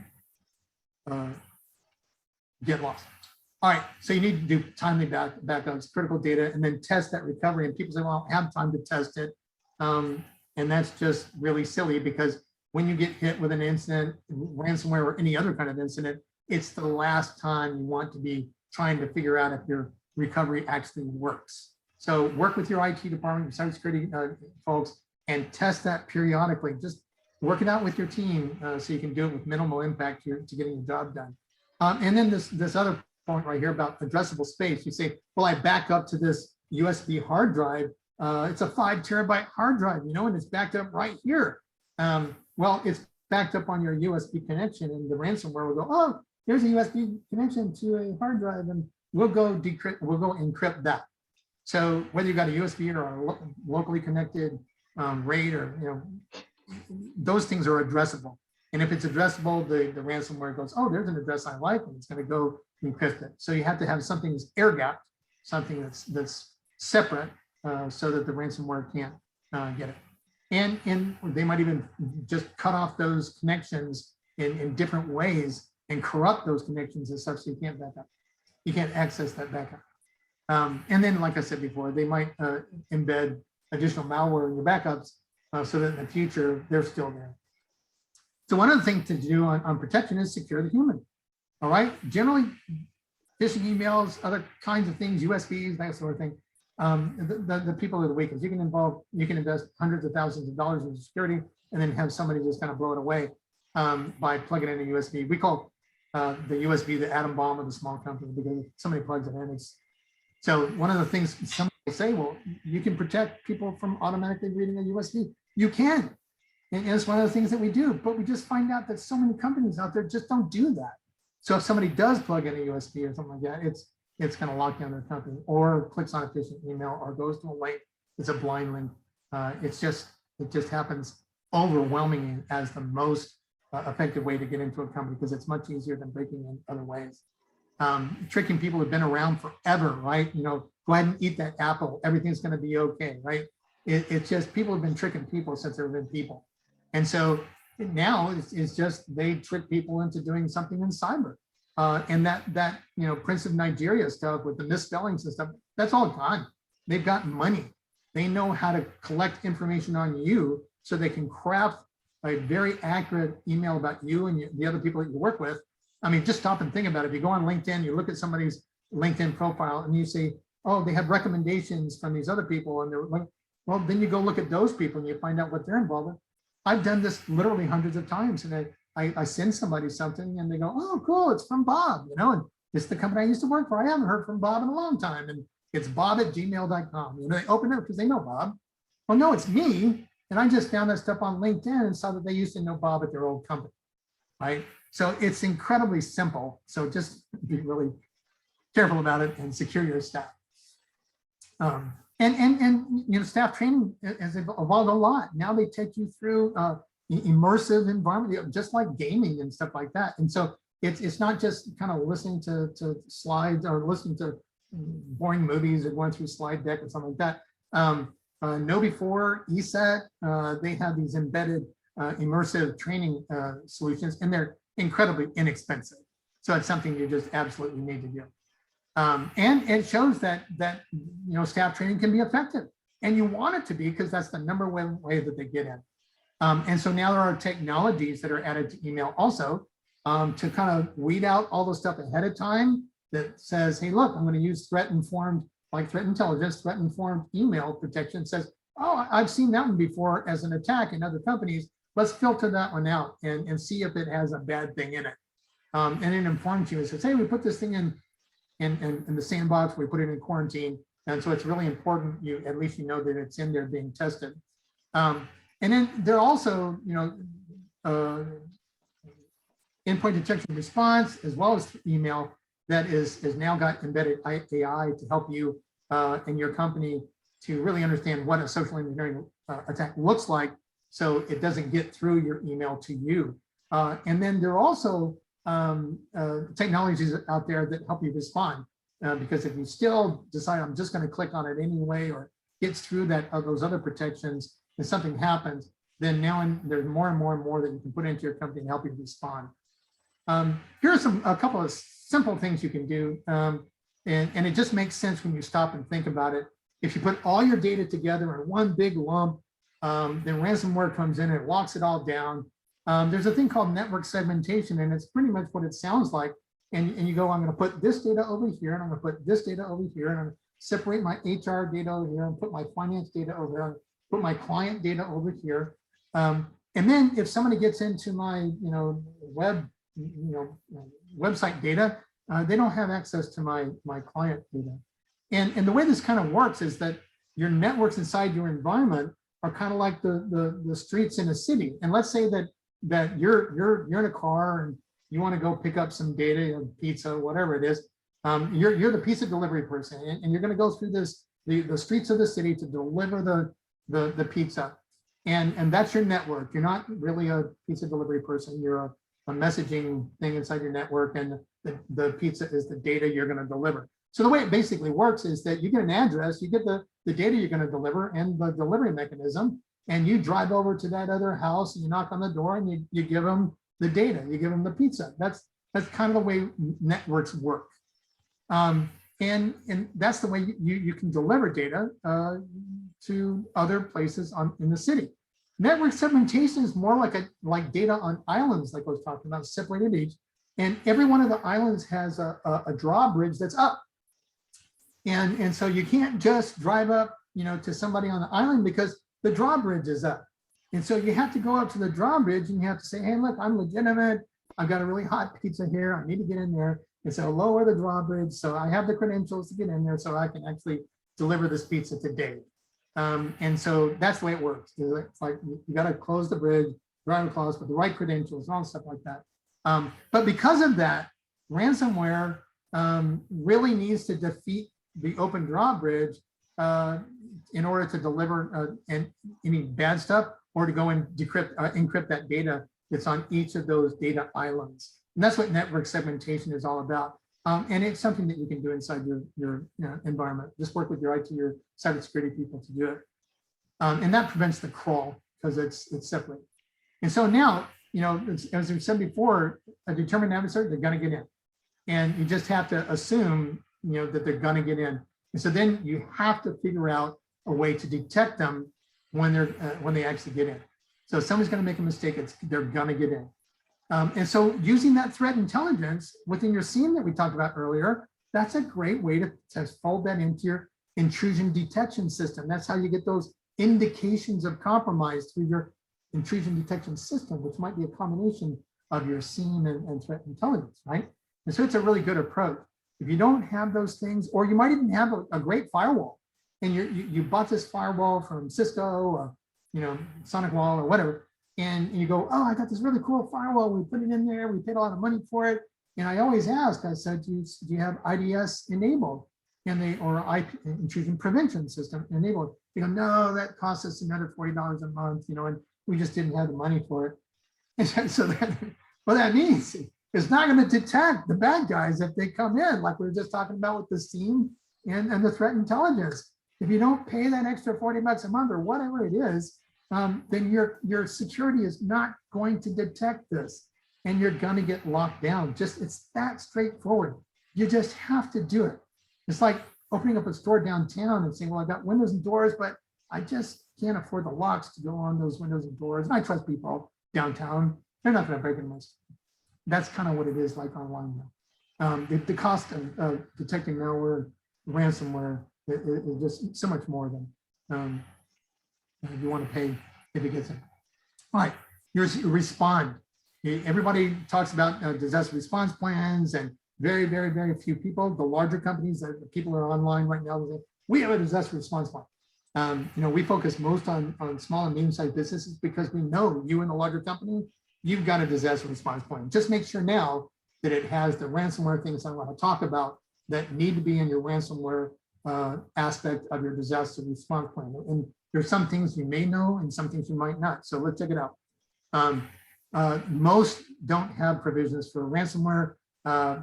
to get lost. All right, so you need to do timely backups, critical data, and then test that recovery. And people say, well, I don't have time to test it. And that's just really silly, because when you get hit with an incident, ransomware or any other kind of incident, it's the last time you want to be trying to figure out if your recovery actually works. So work with your IT department, your cybersecurity folks, and test that periodically. Just work it out with your team so you can do it with minimal impact to getting your job done. And then this other point right here about addressable space. You say, well, I back up to this USB hard drive. It's a 5 terabyte hard drive, and it's backed up right here. Well, it's backed up on your USB connection, and the ransomware will go, oh, there's a USB connection to a hard drive, and we'll go encrypt that. So whether you got a USB or a locally connected RAID, or those things are addressable. And if it's addressable, the ransomware goes, oh, there's an address I like, and it's going to go encrypt it. So you have to have something that's air gapped, something that's separate, so that the ransomware can't get it. And they might even just cut off those connections in different ways and corrupt those connections as such, so you can't back up. You can't access that backup. And then, like I said before, they might embed additional malware in your backups so that in the future, they're still there. So one of the things to do on protection is secure the human. All right. Generally, phishing emails, other kinds of things, USBs, that sort of thing. The people are the weakest. You can invest hundreds of thousands of dollars in security and then have somebody just kind of blow it away by plugging in a USB. We call the USB the atom bomb of the small company, because somebody plugs it in. So one of the things some people say, well, you can protect people from automatically reading a USB. You can. And it's one of the things that we do, but we just find out that so many companies out there just don't do that. So if somebody does plug in a USB or something like that, it's going to lock down their company, or clicks on a phishing email, or goes to a link. It's a blind link. It just happens overwhelmingly as the most effective way to get into a company, because it's much easier than breaking in other ways. Tricking people who've been around forever, right? Go ahead and eat that apple. Everything's going to be okay, right? It's just people have been tricking people since there have been people. And so now it's just they trick people into doing something in cyber. And that Prince of Nigeria stuff with the misspellings and stuff, that's all gone. They've got money. They know how to collect information on you so they can craft a very accurate email about you and the other people that you work with. I mean, just stop and think about it. If you go on LinkedIn, you look at somebody's LinkedIn profile and you see, oh, they have recommendations from these other people. And they're like, well, then you go look at those people and you find out what they're involved with. I've done this literally hundreds of times. And I send somebody something and they go, oh, cool, it's from Bob, and it's the company I used to work for. I haven't heard from Bob in a long time. And it's bob@gmail.com. They open it because they know Bob. Well, no, it's me. And I just found that stuff on LinkedIn and saw that they used to know Bob at their old company, right? So it's incredibly simple. So just be really careful about it and secure your staff. And staff training has evolved a lot. Now they take you through immersive environment, just like gaming and stuff like that. And so it's not just kind of listening to slides or listening to boring movies or going through slide deck or something like that. KnowBe4, ESET, they have these embedded immersive training solutions, and they're incredibly inexpensive. So it's something you just absolutely need to do. And it shows that staff training can be effective. And you want it to be, because that's the number one way that they get in. And so now there are technologies that are added to email also to kind of weed out all the stuff ahead of time that says, hey, look, I'm going to use threat-informed, like threat intelligence, threat-informed email protection. Says, oh, I've seen that one before as an attack in other companies. Let's filter that one out and see if it has a bad thing in it. And it informs you. It says, hey, we put this thing in the sandbox, we put it in quarantine. And so it's really important you at least you know that it's in there being tested. And then there are also, endpoint detection response, as well as email that is now got embedded AI to help you in your company to really understand what a social engineering attack looks like, so it doesn't get through your email to you. And then there are also technologies out there that help you respond, because if you still decide I'm just going to click on it anyway, or gets through that those other protections, and something happens, then now there's more and more and more that you can put into your company and help you respond. Here are a couple of simple things you can do, and it just makes sense when you stop and think about it. If you put all your data together in one big lump, then ransomware comes in and it locks it all down. There's a thing called network segmentation, and it's pretty much what it sounds like. And you go, I'm going to put this data over here, and I'm going to put this data over here, and I'm going to separate my HR data over here, and put my finance data over here, and put my client data over here. And then if somebody gets into my website data, they don't have access to my client data. And the way this kind of works is that your networks inside your environment are kind of like the streets in a city. And let's say that you're in a car and you want to go pick up some data, pizza, whatever it is. You're the pizza delivery person, and you're going to go through the streets of the city to deliver the pizza. And that's your network. You're not really a pizza delivery person. You're a messaging thing inside your network, and the pizza is the data you're going to deliver. So the way it basically works is that you get an address, you get the data you're going to deliver and the delivery mechanism, and you drive over to that other house and you knock on the door and you give them the data, you give them the pizza. That's kind of the way networks work. And that's the way you can deliver data to other places in the city. Network segmentation is more like data on islands, like I was talking about, separated each. And every one of the islands has a drawbridge that's up. And so you can't just drive up, to somebody on the island because the drawbridge is up. And so you have to go up to the drawbridge and you have to say, hey, look, I'm legitimate. I've got a really hot pizza here. I need to get in there. And so lower the drawbridge. So I have the credentials to get in there so I can actually deliver this pizza today. And so that's the way it works. It's like you got to close the bridge, drive across with the right credentials and all stuff like that. But because of that, ransomware really needs to defeat the open drawbridge in order to deliver any bad stuff, or to go and encrypt that data that's on each of those data islands. And that's what network segmentation is all about. And it's something that you can do inside your environment. Just work with your IT, your cybersecurity people to do it. And that prevents the crawl because it's separate. And so now, as we said before, a determined adversary, they're going to get in. And you just have to assume, that they're going to get in. And so then you have to figure out a way to detect them when they actually get in. So if somebody's going to make a mistake, they're going to get in. And so using that threat intelligence within your SIEM that we talked about earlier, that's a great way to fold that into your intrusion detection system. That's how you get those indications of compromise through your intrusion detection system, which might be a combination of your SIEM and threat intelligence, right? And so it's a really good approach. If you don't have those things, or you might even have a great firewall, and you bought this firewall from Cisco or SonicWall or whatever, and you go, oh, I got this really cool firewall. We put it in there. We paid a lot of money for it. And I always ask, I said, do you have IDS enabled? Or IP intrusion prevention system enabled? You go, no, that costs us another $40 a month, and we just didn't have the money for it. And so what that means, it's not going to detect the bad guys if they come in, like we were just talking about with the SIEM and the threat intelligence. If you don't pay that extra $40 a month or whatever it is, then your security is not going to detect this, and you're going to get locked down. It's that straightforward. You just have to do it. It's like opening up a store downtown and saying, well, I got windows and doors, but I just can't afford the locks to go on those windows and doors. And I trust people downtown. They're not going to break in my stuff. That's kind of what it is like online now. The cost of detecting malware, ransomware is just so much more than you want to pay if it gets in. All right, here's respond. Everybody talks about disaster response plans, and very, very, very few people, the larger companies, that people are online right now, we have a disaster response plan. We focus most on small and medium-sized businesses because we know you in the larger company, you've got a disaster response plan. Just make sure now that it has the ransomware things I want to talk about that need to be in your ransomware aspect of your disaster response plan. And there's some things you may know and some things you might not. So let's check it out. Most don't have provisions for ransomware,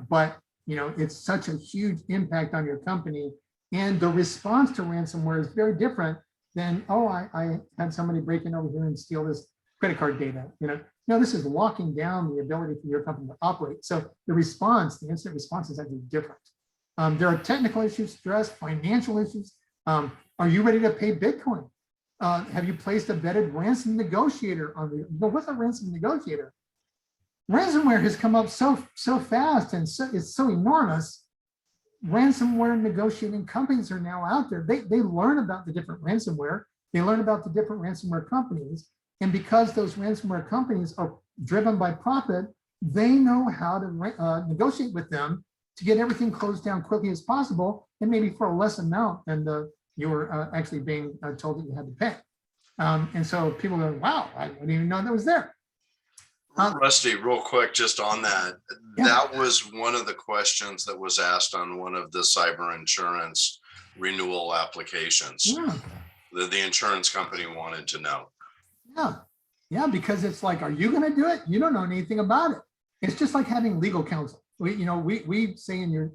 but it's such a huge impact on your company. And the response to ransomware is very different than, oh, I had somebody break in over here and steal this credit card data. No, this is locking down the ability for your company to operate. So the response, the incident response is actually different. There are technical issues, stress, financial issues. Are you ready to pay Bitcoin? Have you placed a vetted ransom negotiator on the, what's a ransom negotiator? Ransomware has come up so fast and it's so enormous. Ransomware negotiating companies are now out there. They learn about the different ransomware. They learn about the different ransomware companies. And because those ransomware companies are driven by profit, they know how to negotiate with them to get everything closed down quickly as possible, and maybe for a less amount than you were actually being told that you had to pay. And so people go, wow, I didn't even know that was there. Rusty, real quick, just on that, Yeah. that was one of the questions that was asked on one of the cyber insurance renewal applications. Yeah. The insurance company wanted to know. Yeah, because it's like, are you going to do it? You don't know anything about it. It's just like having legal counsel. We say in your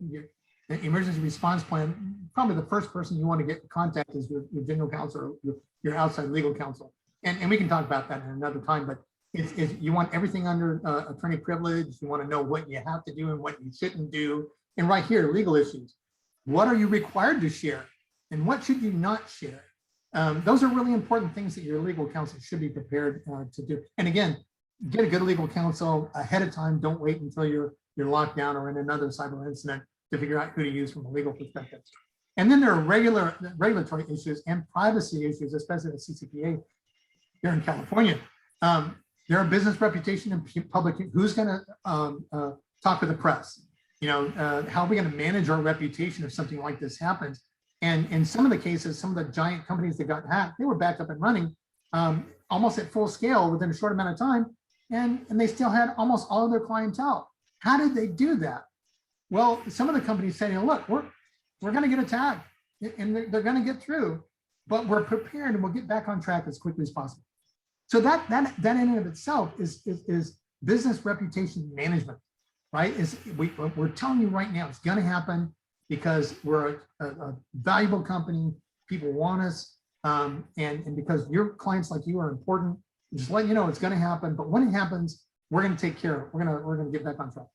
emergency response plan, probably the first person you want to get in contact is your general counsel or your outside legal counsel. And we can talk about that in another time, but it's you want everything under attorney privilege. You want to know what you have to do and what you shouldn't do. And right here, legal issues. What are you required to share? And what should you not share? Those are really important things that your legal counsel should be prepared to do. And again, get a good legal counsel ahead of time. Don't wait until you're locked down or in another cyber incident to figure out who to use from a legal perspective. And then there are regulatory issues and privacy issues, especially the CCPA here in California. There are business reputation and public. Who's going to talk to the press? How are we going to manage our reputation if something like this happens? And in some of the cases, some of the giant companies that got hacked, they were back up and running almost at full scale within a short amount of time. And they still had almost all of their clientele. How did they do that? Well, some of the companies said, look, we're going to get attacked and they're going to get through, but we're prepared and we'll get back on track as quickly as possible. So that in and of itself is business reputation management, right? We're telling you right now, it's going to happen because we're a valuable company. People want us, and because your clients like you are important. Just letting you know it's going to happen. But when it happens, we're going to take care of it. We're going to get back on track.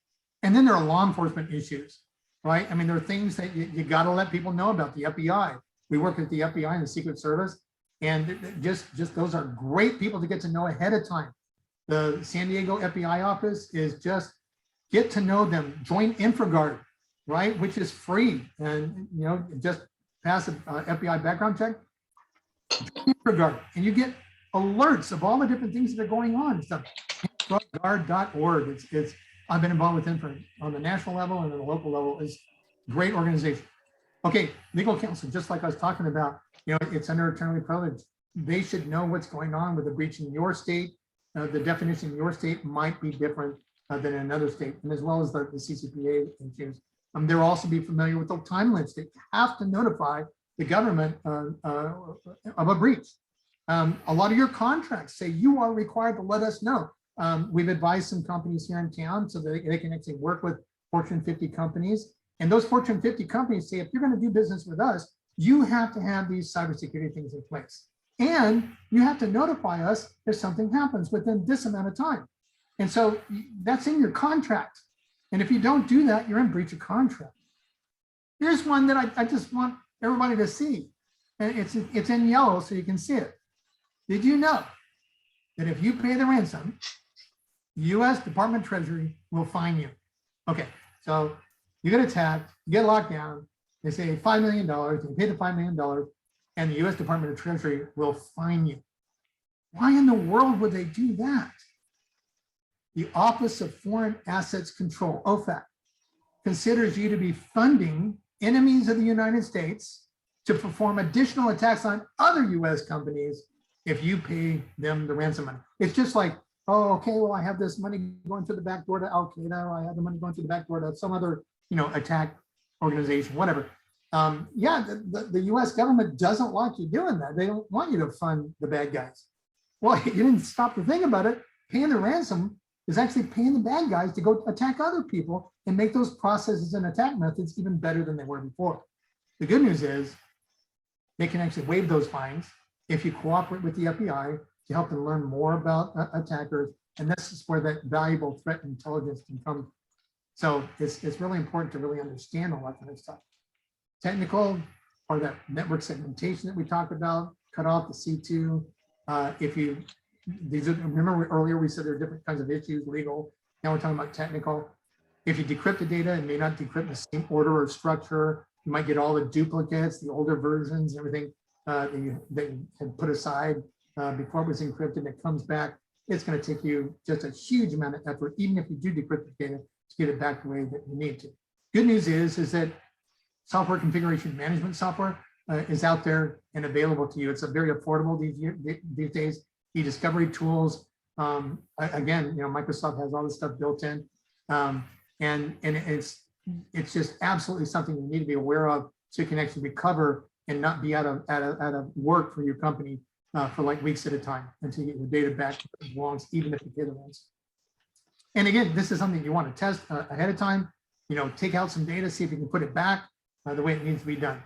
And then there are law enforcement issues, right? I mean, there are things that you got to let people know about. The FBI. We work with the FBI and the Secret Service, and just those are great people to get to know ahead of time. The San Diego FBI office is just get to know them. Join InfraGard, right? Which is free, and just pass an FBI background check. InfraGard, and you get alerts of all the different things that are going on. Stuff. InfraGard.org. I've been involved with Infra on the national level and on the local level. Is great organization. Okay, legal counsel, just like I was talking about, it's under attorney privilege. They should know what's going on with the breach in your state. The definition in your state might be different than in another state, and as well as the CCPA issues. They'll also be familiar with the time limits. They have to notify the government of a breach. A lot of your contracts say you are required to let us know. We've advised some companies here in town so that they can actually work with Fortune 50 companies. And those Fortune 50 companies say, if you're going to do business with us, you have to have these cybersecurity things in place. And you have to notify us if something happens within this amount of time. And so that's in your contract. And if you don't do that, you're in breach of contract. Here's one that I just want everybody to see. And it's in yellow so you can see it. Did you know that if you pay the ransom, U.S. Department of Treasury will fine you? Okay, so you get attacked, you get locked down, they say $5 million, you pay the $5 million, and the U.S. Department of Treasury will fine you. Why in the world would they do that? The Office of Foreign Assets Control, OFAC, considers you to be funding enemies of the United States to perform additional attacks on other U.S. companies if you pay them the ransom money. It's just like, oh, okay, well, I have this money going to the back door to Al Qaeda, or I have the money going to the back door to some other, attack organization, whatever. Yeah, the U.S. government doesn't want you doing that. They don't want you to fund the bad guys. Well, you didn't stop to think about it. Paying the ransom is actually paying the bad guys to go attack other people and make those processes and attack methods even better than they were before. The good news is they can actually waive those fines if you cooperate with the FBI to help them learn more about attackers. And this is where that valuable threat intelligence can come. So it's really important to really understand all that kind of stuff. Technical, or that network segmentation that we talked about, cut off the C2. Remember earlier we said there are different kinds of issues, legal. Now we're talking about technical. If you decrypt the data, it may not decrypt the same order or structure. You might get all the duplicates, the older versions, everything that you had put aside before it was encrypted. It comes back. It's going to take you just a huge amount of effort, even if you do decrypt the data, to get it back the way that you need to. Good news is that software configuration management software is out there and available to you. It's very affordable these days. E-discovery tools. Again, Microsoft has all this stuff built in, and it's just absolutely something you need to be aware of so you can actually recover and not be out of work for your company for like weeks at a time until you get your data back to where it belongs, even if you pay the ransom. And again, this is something you want to test ahead of time. Take out some data, see if you can put it back the way it needs to be done.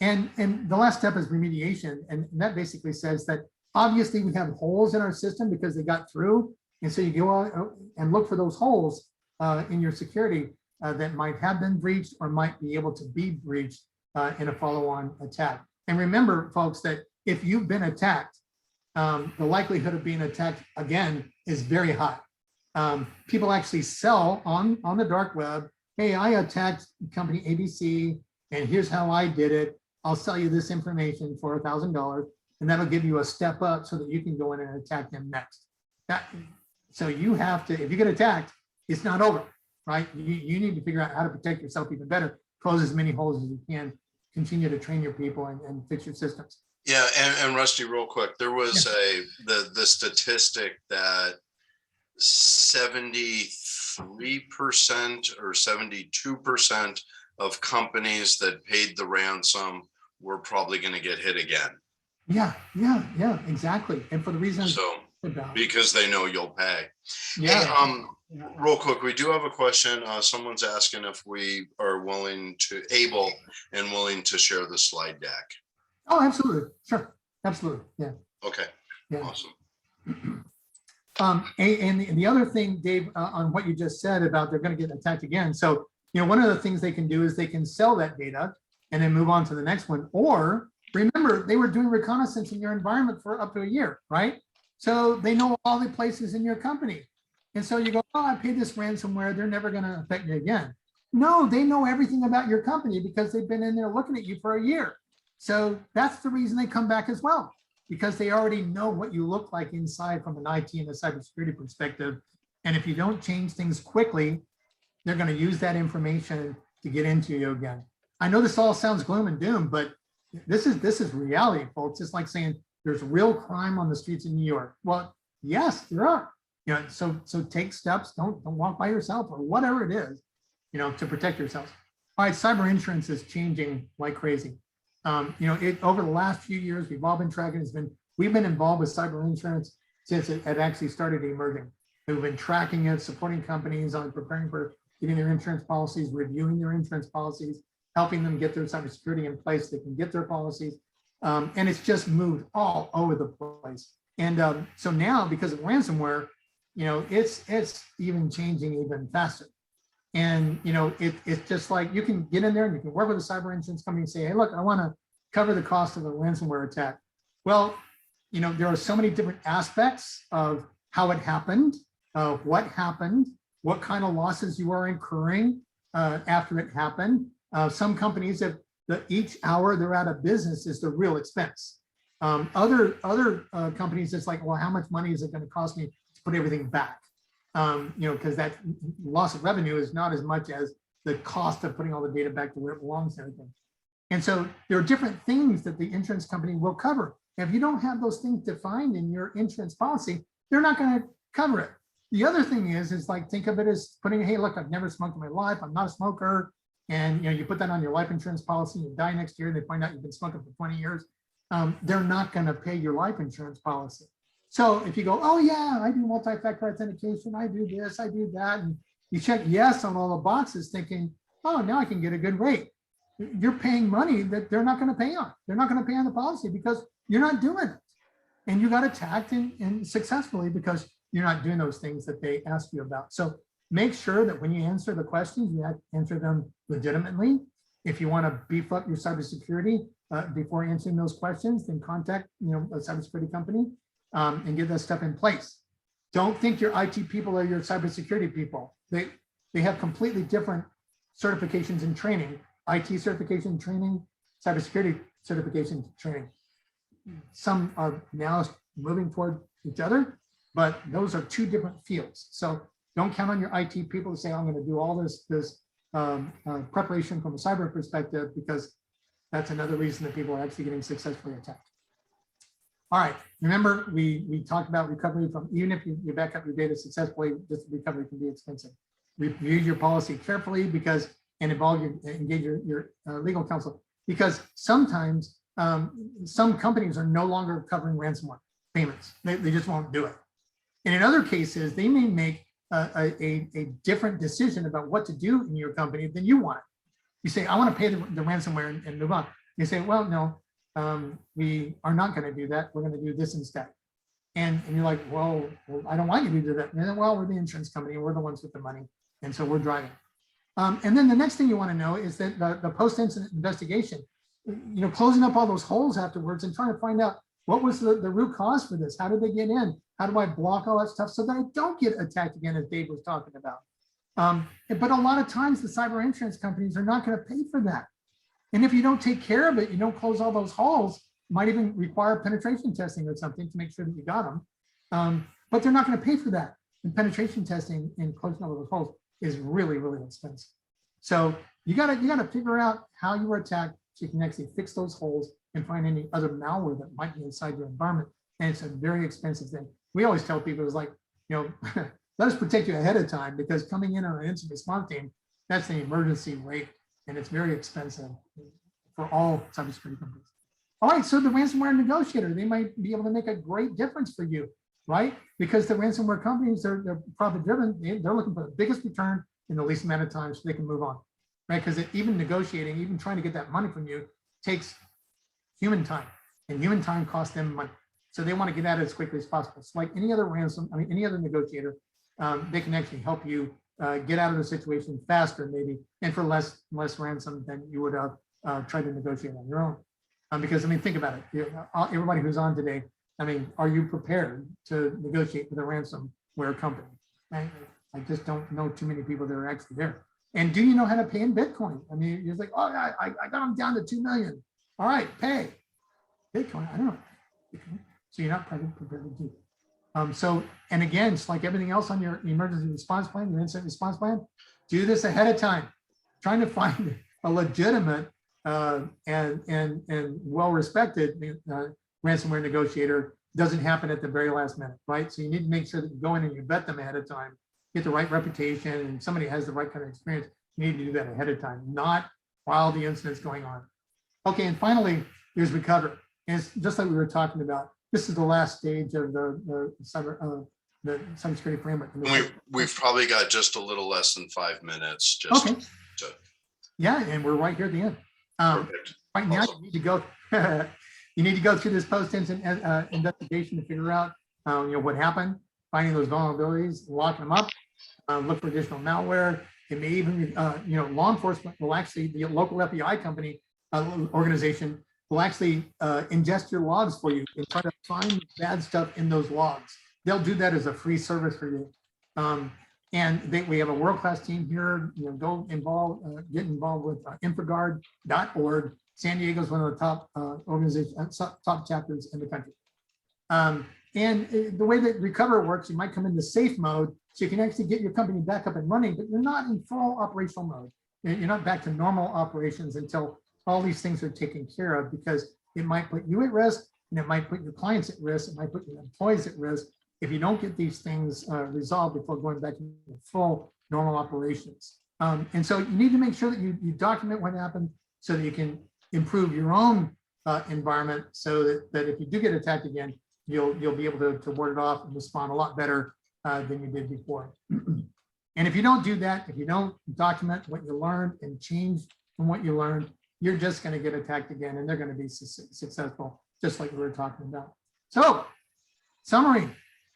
And the last step is remediation, and that basically says that obviously we have holes in our system because they got through, and so you go out and look for those holes in your security that might have been breached or might be able to be breached in a follow-on attack. And remember, folks, that if you've been attacked, the likelihood of being attacked again is very high. People actually sell on the dark web, hey, I attacked company ABC, and here's how I did it. I'll sell you this information for $1,000, and that'll give you a step up so that you can go in and attack them next. So you have to, if you get attacked, it's not over, right? You need to figure out how to protect yourself even better, close as many holes as you can, continue to train your people and fix your systems. Yeah, and Rusty, real quick, there was the statistic that 73% or 72% of companies that paid the ransom were probably going to get hit again. Yeah, exactly. And for the reason because they know you'll pay. Yeah. Hey, real quick, we do have a question. Someone's asking if we are able and willing to share the slide deck. Oh, absolutely. Sure. Absolutely. Yeah. Okay. Yeah. Awesome. And the other thing, Dave, on what you just said about they're going to get attacked again. So, one of the things they can do is they can sell that data and then move on to the next one. Or remember, they were doing reconnaissance in your environment for up to a year, right? So they know all the places in your company. And so you go, oh, I paid this ransomware. They're never going to affect me again. No, they know everything about your company because they've been in there looking at you for a year. So that's the reason they come back as well, because they already know what you look like inside from an IT and a cybersecurity perspective. And if you don't change things quickly, they're going to use that information to get into you again. I know this all sounds gloom and doom, but this is reality, folks. It's like saying there's real crime on the streets in New York. Well, yes, there are. So take steps. Don't walk by yourself or whatever it is, to protect yourselves. All right, cyber insurance is changing like crazy. Over the last few years, we've all been tracking. We've been involved with cyber insurance since it had actually started emerging. We've been tracking it, supporting companies on preparing for getting their insurance policies, reviewing their insurance policies, helping them get their cybersecurity in place. They can get their policies, and it's just moved all over the place. And so now, because of ransomware, it's even changing even faster. And it's just like you can get in there and you can work with a cyber insurance company and say, hey, look, I want to cover the cost of a ransomware attack? Well, there are so many different aspects of how it happened, what happened, what kind of losses you are incurring after it happened. Some companies have each hour they're out of business is the real expense. Other companies, it's like, well, how much money is it going to cost me to put everything back? Because that loss of revenue is not as much as the cost of putting all the data back to where it belongs and everything. And so there are different things that the insurance company will cover. If you don't have those things defined in your insurance policy, they're not going to cover it. The other thing is like, think of it as putting, hey, look, I've never smoked in my life. I'm not a smoker. And you put that on your life insurance policy, you die next year, they find out you've been smoking for 20 years. They're not going to pay your life insurance policy. So if you go, oh yeah, I do multi-factor authentication, I do this, I do that, and you check yes on all the boxes thinking, oh, now I can get a good rate. You're paying money that they're not going to pay on. They're not going to pay on the policy because you're not doing it. And you got attacked and successfully because you're not doing those things that they ask you about. So make sure that when you answer the questions, you answer them legitimately. If you want to beef up your cybersecurity before answering those questions, then contact a cybersecurity company and get that stuff in place. Don't think your IT people are your cybersecurity people. They have completely different certifications and training. IT certification training, cybersecurity certification training. Some are now moving toward each other, but those are two different fields. So don't count on your IT people to say, I'm going to do all this preparation from a cyber perspective, because that's another reason that people are actually getting successfully attacked. All right, remember we talked about recovery from, even if you back up your data successfully, this recovery can be expensive. Review your policy carefully because, and engage your legal counsel, because sometimes some companies are no longer covering ransomware payments. They just won't do it. And in other cases, they may make a different decision about what to do in your company than you want. You say, I want to pay the ransomware and move on. You say, well, no, we are not going to do that. We're going to do this instead. And you're like, well, I don't want you to do that. And then, well, we're the insurance company. We're the ones with the money. And so we're driving. And then the next thing you want to know is that the post-incident investigation, closing up all those holes afterwards and trying to find out what was the root cause for this? How did they get in? How do I block all that stuff so that I don't get attacked again, as Dave was talking about? But a lot of times the cyber insurance companies are not going to pay for that. And if you don't take care of it, you don't close all those holes, might even require penetration testing or something to make sure that you got them. But they're not going to pay for that. And penetration testing and closing all those holes is really, really expensive. So you gotta figure out how you were attacked so you can actually fix those holes and find any other malware that might be inside your environment. And it's a very expensive thing. We always tell people, it's like, let us protect you ahead of time, because coming in on an incident response team, that's the emergency rate, and it's very expensive for all cybersecurity companies. All right, so the ransomware negotiator, they might be able to make a great difference for you, right? Because the ransomware companies, they're profit driven. They're looking for the biggest return in the least amount of time so they can move on, right? Because even negotiating, even trying to get that money from you takes human time, and human time costs them money. So they want to get at it as quickly as possible. So like any other any other negotiator, they can actually help you get out of the situation faster, maybe, and for less ransom than you would have tried to negotiate on your own. Because think about it. Everybody who's on today, are you prepared to negotiate with a ransomware company? I just don't know too many people that are actually there. And do you know how to pay in Bitcoin? You're like, oh, I got them down to 2 million. All right, pay. Bitcoin, I don't know. So you're not prepared to do. So, and again, it's like everything else on your emergency response plan, your incident response plan, do this ahead of time. Trying to find a legitimate and well-respected ransomware negotiator doesn't happen at the very last minute, right? So you need to make sure that you go in and you vet them ahead of time, get the right reputation, and somebody has the right kind of experience. You need to do that ahead of time, not while the incident's going on. Okay, and finally, there's recovery. And it's just like we were talking about. This is the last stage of the cybersecurity framework. We've probably got just a little less than 5 minutes. Yeah, and we're right here at the end. Right now, awesome. You need to go through this post-incident investigation to figure out what happened, finding those vulnerabilities, locking them up, look for additional malware. It may even, law enforcement will actually, the local FBI company organization will actually ingest your logs for you and try to find bad stuff in those logs. They'll do that as a free service for you. We have a world-class team here. You know, get involved with infraguard.org. San Diego is one of the top organizations, top chapters in the country. The way that Recover works, you might come into safe mode, so you can actually get your company back up and running, but you're not in full operational mode. You're not back to normal operations until all these things are taken care of, because it might put you at risk, and it might put your clients at risk, it might put your employees at risk if you don't get these things resolved before going back to full normal operations. And so you need to make sure that you document what happened so that you can improve your own environment, so that if you do get attacked again, you'll be able to ward it off and respond a lot better than you did before. And if you don't do that, if you don't document what you learned and change from what you learned, you're just going to get attacked again, and they're going to be successful, just like we were talking about. So, summary,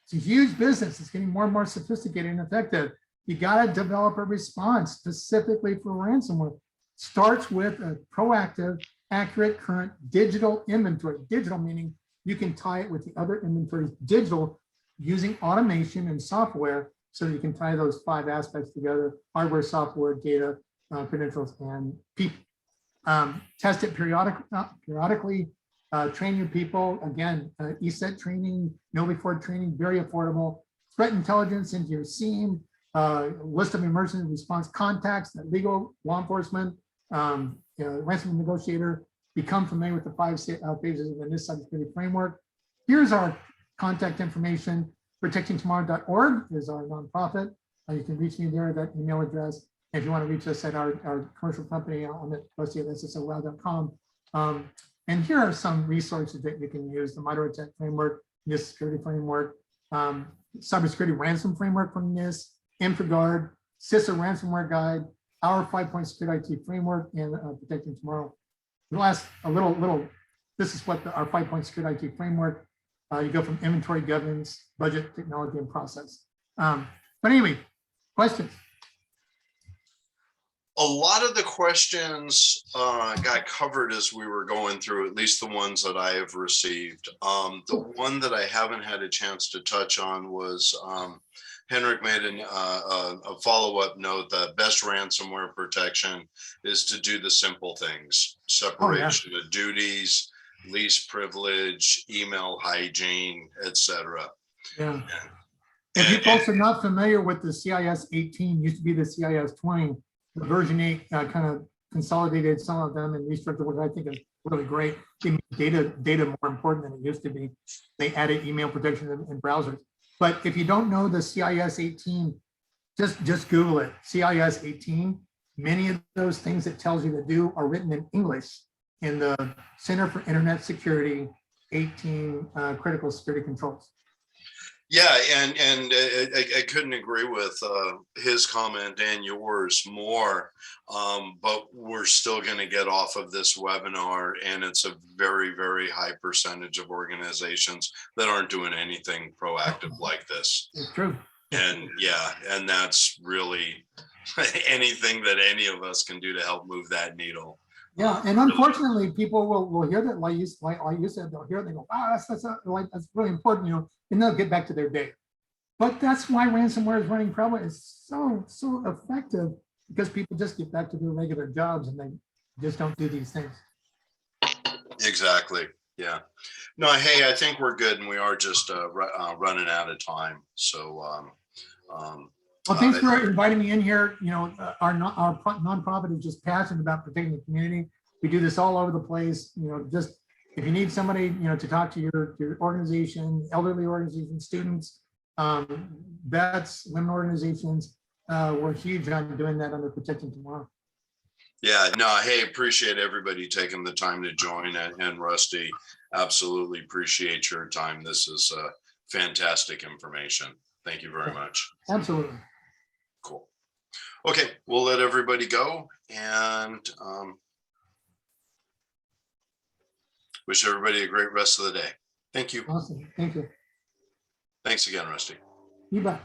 it's a huge business. It's getting more and more sophisticated and effective. You got to develop a response specifically for ransomware. Starts with a proactive, accurate, current digital inventory. Digital meaning you can tie it with the other inventories, digital, using automation and software, so that you can tie those 5 aspects together: hardware, software, data, credentials, and people. Test it periodically, train your people. Again, ESET training, know before training, very affordable. Threat intelligence into your SIEM, list of emergency response contacts, legal, law enforcement, ransom negotiator. Become familiar with the 5 phases of the NIST cybersecurity framework. Here's our contact information. Protectingtomorrow.org is our nonprofit. You can reach me there at that email address. If you want to reach us at our commercial company on the website, that's SSOWOW.com. And here are some resources that you can use: the Modern Attack Framework, NIST Security Framework, Cybersecurity Ransom Framework from NIST, InfraGuard, CISA Ransomware Guide, our 5-point security IT framework, and Protecting Tomorrow. Last, this is what our 5-point security IT framework. You go from inventory, governance, budget, technology, and process. But anyway, questions? A lot of the questions got covered as we were going through, at least the ones that I have received. The one that I haven't had a chance to touch on was Henrik made a follow-up note that best ransomware protection is to do the simple things: separation of duties, least privilege, email hygiene, etc. Yeah. If you folks are not familiar with the CIS 18, used to be the CIS 20, the version 8 kind of consolidated some of them and restructured, what I think is really great. It made data more important than it used to be. They added email protection in browsers. But if you don't know the CIS 18, just Google it. CIS 18. Many of those things it tells you to do are written in English in the Center for Internet Security 18 critical security controls. Yeah, and I couldn't agree with his comment and yours more, but we're still going to get off of this webinar, and it's a very, very high percentage of organizations that aren't doing anything proactive like this. It's true. And yeah, and that's really anything that any of us can do to help move that needle. Yeah, and unfortunately, people will hear that, like you said, they'll hear it, they go, "Wow, that's really important," and they'll get back to their day. But that's why ransomware is running prevalent. It's so effective, because people just get back to their regular jobs and they just don't do these things. Exactly. Yeah. No, hey, I think we're good, and we are just running out of time. So. Well, thanks for inviting me in here. Our nonprofit is just passionate about protecting the community. We do this all over the place. Just if you need somebody, to talk to your organization, elderly organizations, students, vets, women organizations, we're huge on doing that under Protecting Tomorrow. Yeah, no, hey, appreciate everybody taking the time to join, and Rusty, absolutely appreciate your time. This is fantastic information. Thank you very much. Absolutely. Cool. Okay, we'll let everybody go, and wish everybody a great rest of the day. Thank you. Awesome. Thank you. Thanks again, Rusty. You bet.